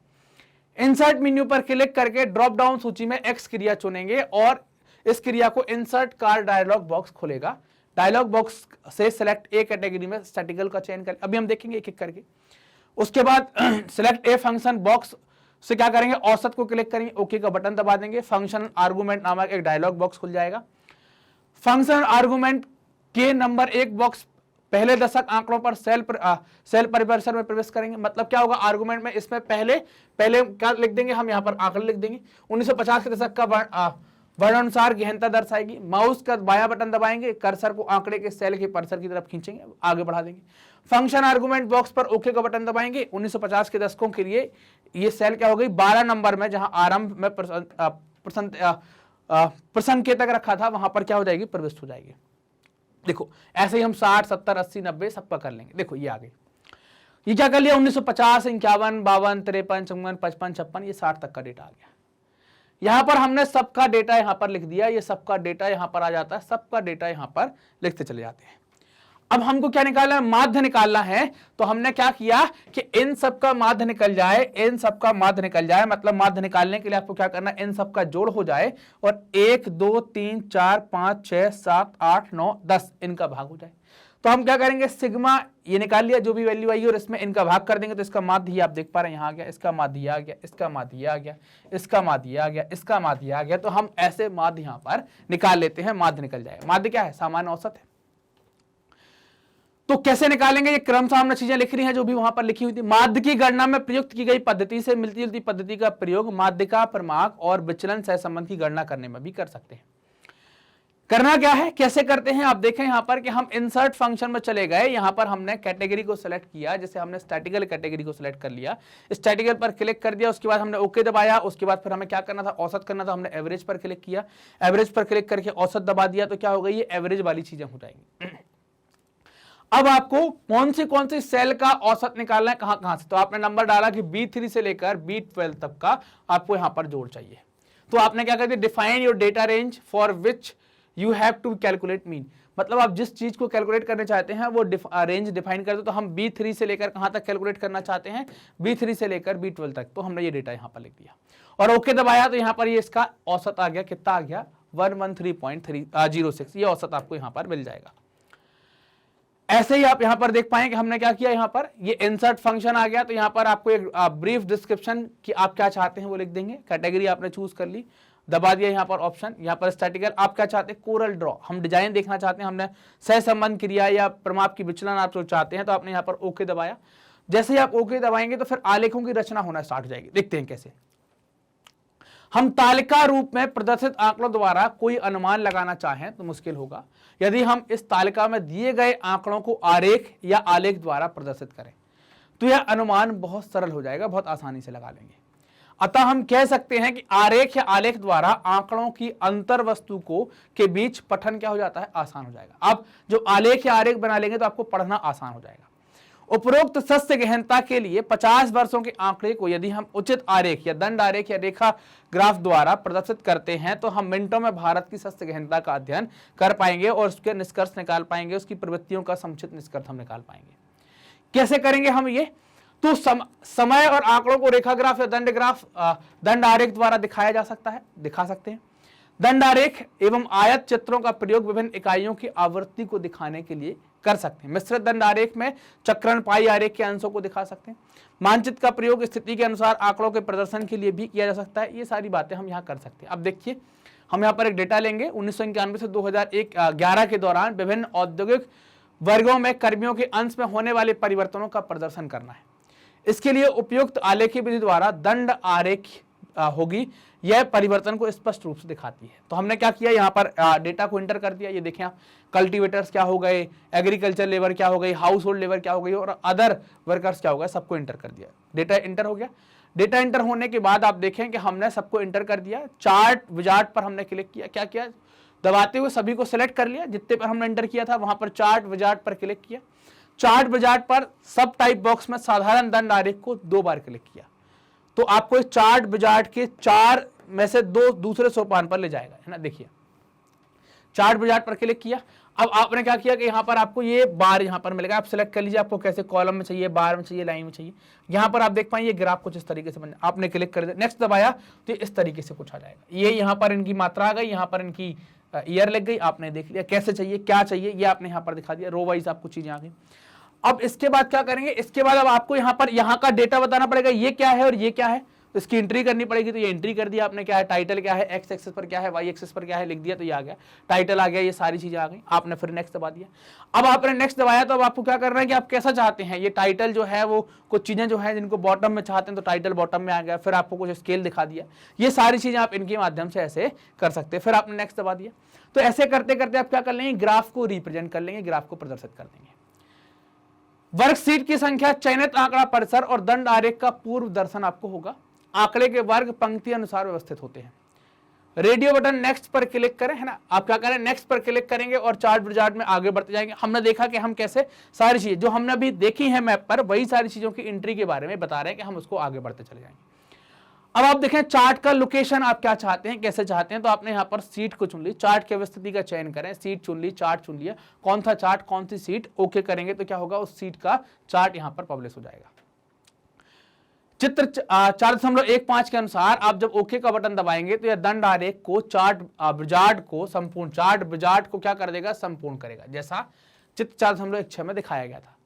Speaker 1: इंसर्ट मेन्यू पर क्लिक करके ड्रॉप डाउन सूची में X क्रिया चुनेंगे और इस क्रिया को इंसर्ट कार डायलॉग बॉक्स खुलेगा। डायलॉग बॉक्स से सिलेक्ट ए कैटेगरी में स्टैटिकल का चयन करें, अभी हम देखेंगे एक एक करके। उसके बाद सिलेक्ट ए फंक्शन बॉक्स से क्या करेंगे, औसत को क्लिक करेंगे, ओके का बटन दबा देंगे। फंक्शन आर्गुमेंट नामक एक डायलॉग बॉक्स खुल जाएगा। फंक्शन आर्गुमेंट के नंबर 1 बॉक्स पहले दशक आंकड़ों पर सेल परिवर्तन में प्रवेश करेंगे। मतलब क्या होगा, आर्गुमेंट में इसमें पहले क्या लिख देंगे, हम यहाँ पर आंकड़े लिख देंगे। 1950 के दशक का वर्णानुसार गहनता दर्शाएगी। माउस का बायां बटन दबाएंगे, कर्सर को आंकड़े के सेल के कर्सर की तरफ खींचेंगे, आगे बढ़ा देंगे। फंक्शन आर्गुमेंट बॉक्स पर ओके का बटन दबाएंगे। 1950 के दशकों के लिए ये सेल क्या हो गई, 12 नंबर में जहां आरंभ में प्रसंकेतक रखा था वहां पर क्या हो जाएगी, प्रविष्ट हो जाएगी। देखो ऐसे ही हम 60 70 80 90 सबका कर लेंगे। देखो ये आ गई, ये क्या कर लिया, 1950 51 52 53 54 55 56 ये 60 तक का डेटा आ गया। यहां पर हमने सबका डेटा यहां पर लिख दिया, ये सबका डेटा यहां पर आ जाता है, सबका डेटा यहां पर लिखते चले जाते हैं। अब हमको क्या निकालना है, माध्य निकालना है। तो हमने क्या किया कि इन सबका माध्य निकल जाए, इन सबका माध्य निकल जाए, मतलब माध्य निकालने के लिए आपको क्या करना है, इन सबका जोड़ हो जाए और 1 2 3 4 5 6 7 8 9 10 इनका भाग हो जाए। तो हम क्या करेंगे, सिग्मा ये निकाल लिया जो भी वैल्यू आई और इसमें इनका भाग कर देंगे, तो इसका माध्य आप देख पा रहे हैं यहाँ आ गया, इसका माध्य आ गया, इसका माध्य आ गया, इसका माध्य आ गया, इसका माध्य आ गया। तो हम ऐसे माध्य यहाँ पर निकाल लेते हैं, माध्य निकल जाए। माध्य क्या है, सामान्य औसत है। तो कैसे निकालेंगे, ये क्रमशः हमने चीजें लिख रही हैं जो भी वहां पर लिखी हुई थी। माध्य की गणना में प्रयुक्त की गई पद्धति से मिलती जुलती पद्धति का प्रयोग माध्यिका, प्रमाक और विचलन सहसंबंध की गणना करने में भी कर सकते हैं। करना क्या है, कैसे करते हैं, आप देखें यहां पर कि हम इंसर्ट फंक्शन में चले गए। यहां पर हमने कैटेगरी को सिलेक्ट किया, जैसे हमने स्टैटिकल कैटेगरी को सिलेक्ट कर लिया, स्टैटिकल पर क्लिक कर दिया। उसके बाद हमने ओके दबाया। उसके बाद फिर हमें क्या करना था, औसत करना था। हमने एवरेज पर क्लिक किया, एवरेज पर क्लिक करके औसत दबा दिया। तो क्या हो गई, ये एवरेज वाली चीजें हो जाएंगी। अब आपको कौन सी सेल का औसत निकालना है, कहां से, तो आपने नंबर डाला कि B3 से लेकर B12 तक का आपको यहां पर जोड़ चाहिए। तो आपने क्या कर दिया, define your data range for which you have to calculate mean, मतलब आप जिस चीज को कैलकुलेट करने चाहते हैं वो रेंज डिफाइन कर दो। तो हम B3 से लेकर कहां तक कैलकुलेट करना चाहते हैं, B3 से लेकर B12 तक। तो हमने ये डेटा यहां पर लिख दिया और ओके दबाया। तो यहां पर ये इसका औसत आ गया, कितना आ गया, 113.06 ये औसत आपको यहां पर मिल जाएगा। ऐसे ही आप यहां पर देख पाएंगे हमने क्या किया, यहां पर ये इंसर्ट फंक्शन आ गया। तो यहां पर आपको एक ब्रीफ डिस्क्रिप्शन कि आप क्या चाहते हैं वो लिख देंगे। कैटेगरी आपने चूज कर ली, दबा दिया यहाँ पर ऑप्शन। यहाँ पर स्टैटिकल आप क्या चाहते हैं, कोरल ड्रॉ, हम डिजाइन देखना चाहते हैं, हमने सहसंबंध क्रिया या प्रमाप की विचलन आप जो चाहते हैं, तो आपने यहाँ पर ओके दबाया। जैसे ही आप ओके दबाएंगे तो फिर आलेखों की रचना होना स्टार्ट हो जाएगी। देखते हैं कैसे। हम तालिका रूप में प्रदर्शित आंकड़ों द्वारा कोई अनुमान लगाना चाहें तो मुश्किल होगा यदि हम इस तालिका में दिए गए आंकड़ों को आरेख या आलेख द्वारा प्रदर्शित करें, तो यह अनुमान बहुत सरल हो जाएगा, बहुत आसानी से लगा लेंगे। अतः हम कह सकते हैं कि आरेख या आलेख द्वारा आंकड़ों की अंतर वस्तु को के बीच पठन क्या हो जाता है, आसान हो जाएगा। आप जो आलेख या आरेख बना लेंगे तो आपको पढ़ना आसान हो जाएगा। उपरोक्त सस्य गहनता के लिए 50 वर्षों के आंकड़े को यदि हम उचित आरेख या दंड आरेख या रेखा ग्राफ द्वारा प्रदर्शित करते हैं तो हम मिनटों में भारत की सस्य गहनता का अध्ययन कर पाएंगे और उसके निष्कर्ष निकाल पाएंगे, उसकी प्रवृत्तियों का समुचित निष्कर्ष हम निकाल पाएंगे। कैसे करेंगे हम ये, तो समय और आंकड़ों को रेखा ग्राफ या दंड आरेख द्वारा दिखाया जा सकता है, दिखा सकते हैं। दंड आरेख एवं आयत चित्रों का प्रयोग विभिन्न इकाइयों की आवृत्ति को दिखाने के लिए कर सकते हैं। मिश्रित दंड आरेख में चक्रण पाई आरेख के अंशों को दिखा सकते हैं। मानचित्र का प्रयोग स्थिति के अनुसार आंकड़ों के प्रदर्शन के लिए भी किया जा सकता है। ये सारी बातें हम यहाँ कर सकते हैं। अब देखिए, हम यहाँ पर एक डेटा लेंगे 1991 से 2011 के दौरान विभिन्न औद्योगिक वर्गों में कर्मियों के अंश में होने वाले परिवर्तनों का प्रदर्शन करना है। इसके लिए उपयुक्त आलेखी विधि द्वारा दंड आरेख होगी, यह परिवर्तन को स्पष्ट रूप से दिखाती है। तो हमने क्या किया, यहाँ पर डेटा को इंटर कर दिया। ये देखें आप, कल्टीवेटर्स क्या हो गए, एग्रीकल्चर लेबर क्या हो गई, हाउस होल्ड लेबर क्या हो गई और अदर वर्कर्स क्या हो गए, सबको इंटर कर दिया। डेटा इंटर हो गया। डेटा इंटर होने के बाद आप देखें कि हमने सबको इंटर कर दिया। चार्ट विजार्ट पर हमने क्लिक किया। क्या किया, दबाते हुए सभी को सिलेक्ट कर लिया, जितने पर हमने इंटर किया था वहां पर चार्ट विजार्ट पर क्लिक किया। चार्ट विजार्ट पर सब टाइप बॉक्स में साधारण दंड आरेख को 2 बार क्लिक किया तो आपको इस चार्ट विजार्ट के 4 में से 2 दूसरे सोपान पर ले जाएगा, है ना। देखिए, चार्ट विजार्ट पर क्लिक किया। अब आपने क्या किया कि यहाँ पर आपको ये बार यहाँ पर मिलेगा, आप सिलेक्ट कर लीजिए आपको कैसे कॉलम में चाहिए, बार में चाहिए, लाइन में चाहिए। यहाँ पर आप देख पाएंगे ये ग्राफ कुछ इस तरीके से बन, आपने क्लिक कर दिया, नेक्स्ट दबाया तो इस तरीके से कुछ आ जाएगा। ये यहाँ पर इनकी मात्रा आ गई, यहाँ पर इनकी ईयर लग गई, आपने देख लिया कैसे चाहिए, क्या चाहिए, ये आपने यहाँ पर दिखा दिया, रो वाइज आपको चीजें आ गई। अब इसके बाद क्या करेंगे, इसके बाद अब आपको यहाँ पर यहाँ का डेटा बताना पड़ेगा, ये क्या है और ये क्या है, तो इसकी एंट्री करनी पड़ेगी। तो ये एंट्री कर दिया आपने, क्या है टाइटल, क्या है एक्स एक्सेस पर क्या है, वाई एक्सेस पर क्या है, लिख दिया तो ये आ गया, टाइटल आ गया, ये सारी चीजें आ गई। आपने फिर नेक्स्ट दबा दिया। अब आपने नेक्स्ट दबाया तो अब आपको क्या करना है कि आप कैसा चाहते हैं, ये टाइटल जो है वो कुछ चीजें जो है जिनको बॉटम में चाहते हैं तो टाइटल बॉटम में आ गया, फिर आपको कुछ स्केल दिखा दिया, ये सारी चीजें आप इनके माध्यम से ऐसे कर सकते हैं। फिर आपने नेक्स्ट दबा दिया। तो ऐसे करते करते आप क्या कर लेंगे, ग्राफ को रिप्रेजेंट कर लेंगे, ग्राफ को प्रदर्शित कर देंगे। वर्कशीट की संख्या, चयनित आंकड़ा परिसर और दंड आरेख का पूर्व दर्शन आपको होगा। आंकड़े के वर्ग पंक्ति अनुसार व्यवस्थित होते हैं। रेडियो बटन नेक्स्ट पर क्लिक करें, है ना। आप क्या करें, नेक्स्ट पर क्लिक करेंगे और चार्ट विजार्ट में आगे बढ़ते जाएंगे। हमने देखा कि हम कैसे सारी चीजें जो हमने अभी देखी है मैप पर, वही सारी चीजों की एंट्री के बारे में बता रहे हैं कि हम उसको आगे बढ़ते चले जाएंगे। अब आप देखें चार्ट का लोकेशन आप क्या चाहते हैं, कैसे चाहते हैं, तो आपने यहाँ पर सीट को चुन ली, चार्ट की व्यवस्थिति का चयन करें, सीट चुन ली, चार्ट चुन लिया, कौन सा चार्ट कौन सी सीट, ओके करेंगे तो क्या होगा, उस सीट का चार्ट यहाँ पर पब्लिश हो जाएगा। चित्र 4.15 के अनुसार आप जब ओके का बटन दबाएंगे तो यह दंड आरेख को चार्ट विजार्ट को संपूर्ण, चार्ट विजार्ट को क्या कर देगा, संपूर्ण करेगा, जैसा चित्र 4.16 में दिखाया गया था।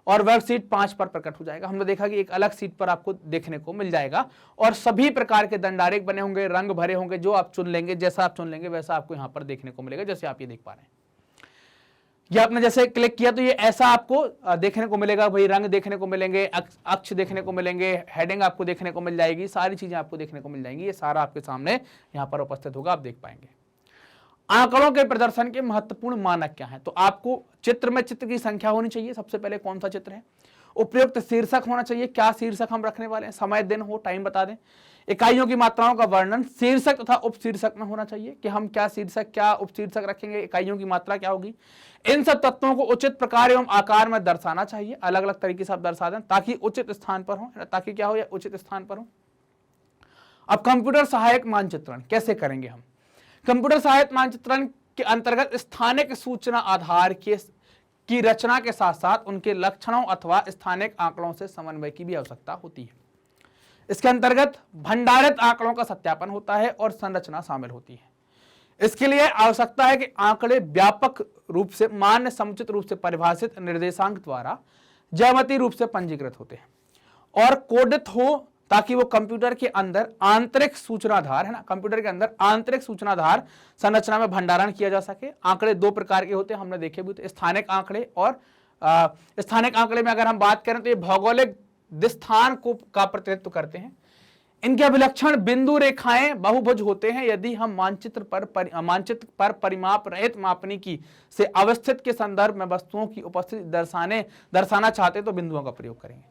Speaker 1: और वर्कशीट 5 पर प्रकट हो जाएगा। हमने देखा कि एक अलग सीट पर आपको देखने को मिल जाएगा और सभी प्रकार के दंड आरेख बने होंगे, रंग भरे होंगे, जो आप चुन लेंगे, जैसा आप चुन लेंगे वैसा आपको यहाँ पर देखने को मिलेगा, जैसे आप ये देख पा रहे हैं। ये आपने जैसे क्लिक किया तो ये ऐसा आपको देखने को मिलेगा, भाई रंग देखने को मिलेंगे, अक्ष देखने को मिलेंगे, हेडिंग आपको देखने को मिल जाएगी, सारी चीजें आपको देखने को मिल जाएंगी। ये सारा आपके सामने यहाँ पर उपस्थित होगा, आप देख पाएंगे। आंकड़ों के प्रदर्शन के महत्वपूर्ण मानक क्या है, तो आपको चित्र में चित्र की संख्या होनी चाहिए, सबसे पहले कौन सा चित्र है, उपयुक्त शीर्षक होना चाहिए, क्या शीर्षक हम रखने वाले हैं, समय दिन हो, टाइम बता दें, इकाइयों की मात्राओं का वर्णन शीर्षक तथा उपशीर्षक में होना चाहिए कि हम क्या शीर्षक क्या उपशीर्षक रखेंगे, इकाइयों की मात्रा क्या होगी। इन सब तत्वों को उचित प्रकार एवं आकार में दर्शाना चाहिए, अलग अलग तरीके से आप दर्शा दें ताकि उचित स्थान पर हो, ताकि क्या हो, या उचित स्थान पर हो। अब कंप्यूटर सहायक मानचित्रण कैसे करेंगे हम, कंप्यूटर सहायक मानचित्रण के अंतर्गत स्थानिक सूचना आधार की रचना के साथ साथ उनके लक्षणों अथवा स्थानिक आंकड़ों से समन्वय की भी आवश्यकता होती है। इसके अंतर्गत भंडारित आंकड़ों का सत्यापन होता है और संरचना शामिल होती है। इसके लिए आवश्यकता है कि आंकड़े व्यापक रूप से मान्य समुचित रूप से परिभाषित निर्देशांक द्वारा ज्यामितीय रूप से पंजीकृत होते हैं और कोडित हो ताकि वो कंप्यूटर के अंदर आंतरिक सूचनाधार, है ना, कंप्यूटर के अंदर आंतरिक सूचनाधार संरचना में भंडारण किया जा सके। आंकड़े दो प्रकार के होते हैं, हमने देखे भी, तो स्थानिक आंकड़े और स्थानिक आंकड़े में अगर हम बात करें तो ये भौगोलिक स्थान को का प्रतिनिधित्व करते हैं। इनके अभिलक्षण बिंदु रेखाएं बहुभुज होते हैं। यदि हम मानचित्र पर परिमाप रहित मापनिकी से अवस्थित के संदर्भ में वस्तुओं की उपस्थिति दर्शाना चाहते तो बिंदुओं का प्रयोग करेंगे।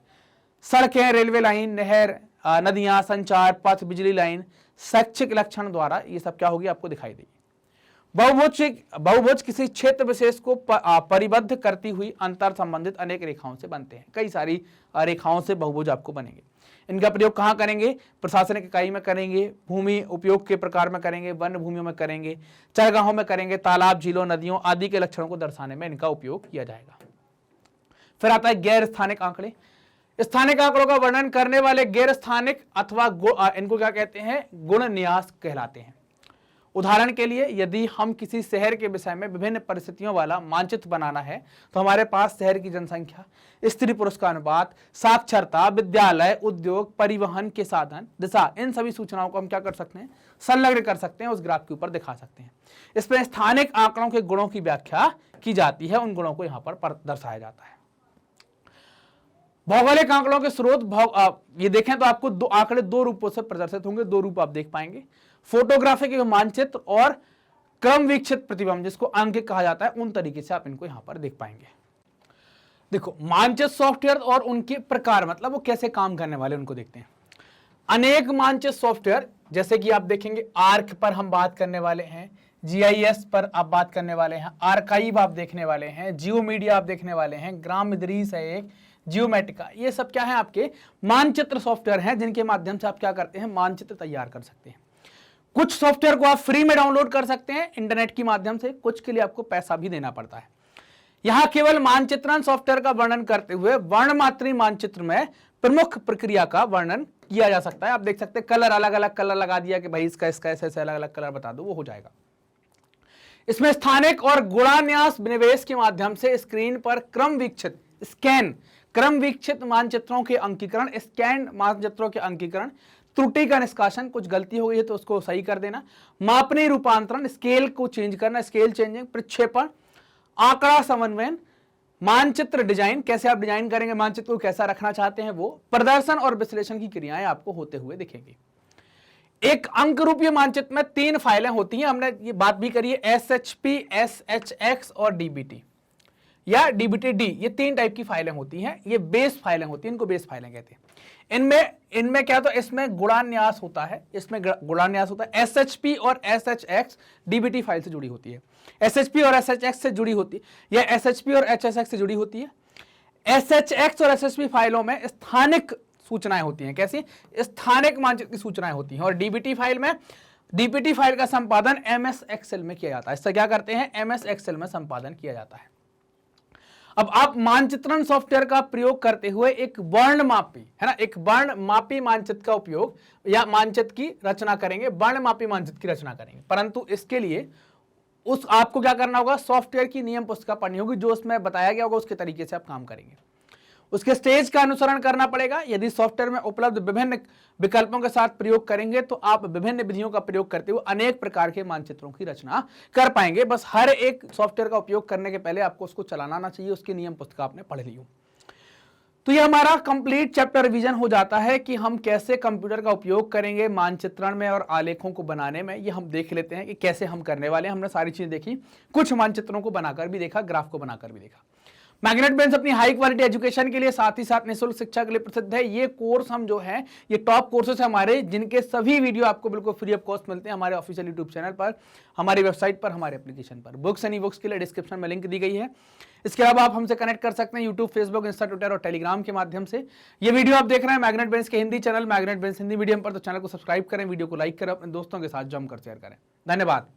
Speaker 1: सड़कें, रेलवे लाइन, नहर, नदियां, संचार पथ, बिजली लाइन, शैक्षिक लक्षण द्वारा ये सब क्या होगी आपको दिखाई देगी। बहुभुज किसी क्षेत्र विशेष को परिबद्ध करती हुई अंतर संबंधित अनेक रेखाओं से बनते हैं। कई सारी रेखाओं से बहुभुज आपको बनेंगे। इनका प्रयोग कहाँ करेंगे? प्रशासनिक इकाई में करेंगे, भूमि उपयोग के प्रकार में करेंगे, वन भूमियों में करेंगे, चरगाहों में करेंगे, तालाब, झीलों, नदियों आदि के लक्षणों को दर्शाने में इनका उपयोग किया जाएगा। फिर आता है गैर स्थानिक आंकड़े। स्थानिक आंकड़ों का वर्णन करने वाले गैर स्थानिक अथवा इनको क्या कहते हैं? गुण न्यास कहलाते हैं। उदाहरण के लिए यदि हम किसी शहर के विषय में विभिन्न परिस्थितियों वाला मानचित्र बनाना है तो हमारे पास शहर की जनसंख्या, स्त्री पुरुष का अनुपात, साक्षरता, विद्यालय, उद्योग, परिवहन के साधन, दिशा, इन सभी सूचनाओं को हम क्या कर सकते हैं? संलग्न कर सकते हैं, उस ग्राफ के ऊपर दिखा सकते हैं। इसमें स्थानिक आंकड़ों के गुणों की व्याख्या की जाती है, उन गुणों को यहाँ पर दर्शाया जाता है। भौगोलिक आंकड़ों के स्रोत ये देखें तो आपको दो आंकड़े दो रूपों से प्रदर्शित होंगे, दो रूप आप देख पाएंगे, फोटोग्राफिक मानचित्र और क्रम वीक्षित प्रतिबिंब, जिसको अंकित कहा जाता है, उन तरीके से आप इनको यहां पर देख पाएंगे। देखो, मानचित्र सॉफ्टवेयर और उनके प्रकार, मतलब वो कैसे काम करने वाले, उनको देखते हैं। अनेक मानचित्र सॉफ्टवेयर, जैसे कि आप देखेंगे आर्क पर हम बात करने वाले हैं, GIS पर आप बात करने वाले हैं, आर्काइव आप देखने वाले हैं, जियो मीडिया आप देखने वाले हैं, ग्राम दृश्य है एक, जियोमेट्रिका, ये सब क्या है? आपके मानचित्र सॉफ्टवेयर हैं जिनके माध्यम से आप क्या करते हैं? मानचित्र तैयार कर सकते हैं। कुछ सॉफ्टवेयर को आप फ्री में डाउनलोड कर सकते हैं इंटरनेट की माध्यम से, कुछ के लिए आपको पैसा भी देना पड़ता है। यहां केवल मानचित्रण सॉफ्टवेयर का वर्णन करते हुए वर्णमात्री मानचित्र में प्रमुख प्रक्रिया का वर्णन किया जा सकता है। आप देख सकते हैं कलर, अलग अलग कलर लगा दिया कि भाई इसका ऐसे अलग अलग कलर बता दो, वो हो जाएगा। इसमें स्थानिक और गुणान्यास विनिवेश के माध्यम से स्क्रीन पर क्रम वीक्षित मानचित्रों के अंकीकरण, स्कैन मानचित्रों के अंकीकरण, त्रुटि का निष्कासन, कुछ गलती हो गई है तो उसको सही कर देना, मापनीय रूपांतरण, स्केल को चेंज करना, स्केल चेंजिंग, प्रक्षेपण, आंकड़ा समन्वयन, मानचित्र डिजाइन, कैसे आप डिजाइन करेंगे, मानचित्र को कैसा रखना चाहते हैं वो, प्रदर्शन और विश्लेषण की क्रियाएं आपको होते हुए दिखेंगी। एक अंक रूपीय मानचित्र में 3 फाइलें होती हैं, हमने ये बात भी करी है, SHP, SHX और DBT या DBT-D, ये 3 टाइप की फाइलें होती हैं। ये बेस फाइलें होती हैं, इनको बेस फाइलें कहते हैं। इनमें क्या, तो इसमें गुणान्यास होता है, SHP और SHX DBT फाइल से जुड़ी होती है, SHP और SHX से जुड़ी होती है, या SHP और HSX से जुड़ी होती है। SHX और SHP फाइलों में स्थानिक सूचनाएं होती हैं, कैसी? स्थानिक मानचित्र की सूचनाएं होती हैं। और DBT फाइल का संपादन MS Excel में किया जाता है। इससे क्या करते हैं? MS Excel में संपादन किया जाता है। अब आप मानचित्रण सॉफ्टवेयर का प्रयोग करते हुए एक वर्णमापी, है ना, एक वर्णमापी मानचित्र का उपयोग या मानचित्र की रचना करेंगे, वर्णमापी मानचित्र की रचना करेंगे। परंतु इसके लिए आपको क्या करना होगा? सॉफ्टवेयर की नियम पुस्तिका पढ़नी होगी, जो उसमें बताया गया होगा उसके तरीके से आप काम करेंगे। उसके स्टेज का अनुसरण करना पड़ेगा। यदि सॉफ्टवेयर में उपलब्ध विभिन्न विकल्पों के साथ प्रयोग करेंगे तो आप विभिन्न विधियों का प्रयोग करते हुए अनेक प्रकार के मानचित्रों की रचना कर पाएंगे। बस हर एक सॉफ्टवेयर का उपयोग करने के पहले आपको उसको चलाना आना चाहिए, उसकी नियम पुस्तिका आपने पढ़ ली हो। तो ये हमारा कंप्लीट चैप्टर रिवीजन हो जाता है कि हम कैसे कंप्यूटर का उपयोग करेंगे मानचित्रण में और आलेखों को बनाने में। ये हम देख लेते हैं कि कैसे हम करने वाले हैं। हमने सारी चीजें देखी, कुछ मानचित्रों को बनाकर भी देखा, ग्राफ को बनाकर भी देखा। मैग्नेट बेंस अपनी हाई क्वालिटी एजुकेशन के लिए, साथ ही साथ निःशुल्क शिक्षा के लिए प्रसिद्ध है। ये कोर्स हम जो है, ये टॉप कोर्सेस है हमारे, जिनके सभी वीडियो आपको बिल्कुल फ्री ऑफ कॉस्ट मिलते हैं हमारे ऑफिशियल यूट्यूब चैनल पर, हमारी वेबसाइट पर, हमारे एप्लीकेशन पर। बुक्स एंड ई बुक्स के लिए डिस्क्रिप्शन में लिंक दी गई है। इसके अलावा आप हमसे कनेक्ट कर सकते हैं यूट्यूब, फेसबुक, इंस्टा, ट्विटर और टेलीग्राम के माध्यम से। ये वीडियो आप देख रहे हैं मैग्नेट बेंस के हिंदी चैनल मैग्नेट बेंस हिंदी मीडियम पर, तो चैनल को सब्सक्राइब करें, वीडियो को लाइक करें, अपने दोस्तों के साथ जमकर शेयर करें। धन्यवाद।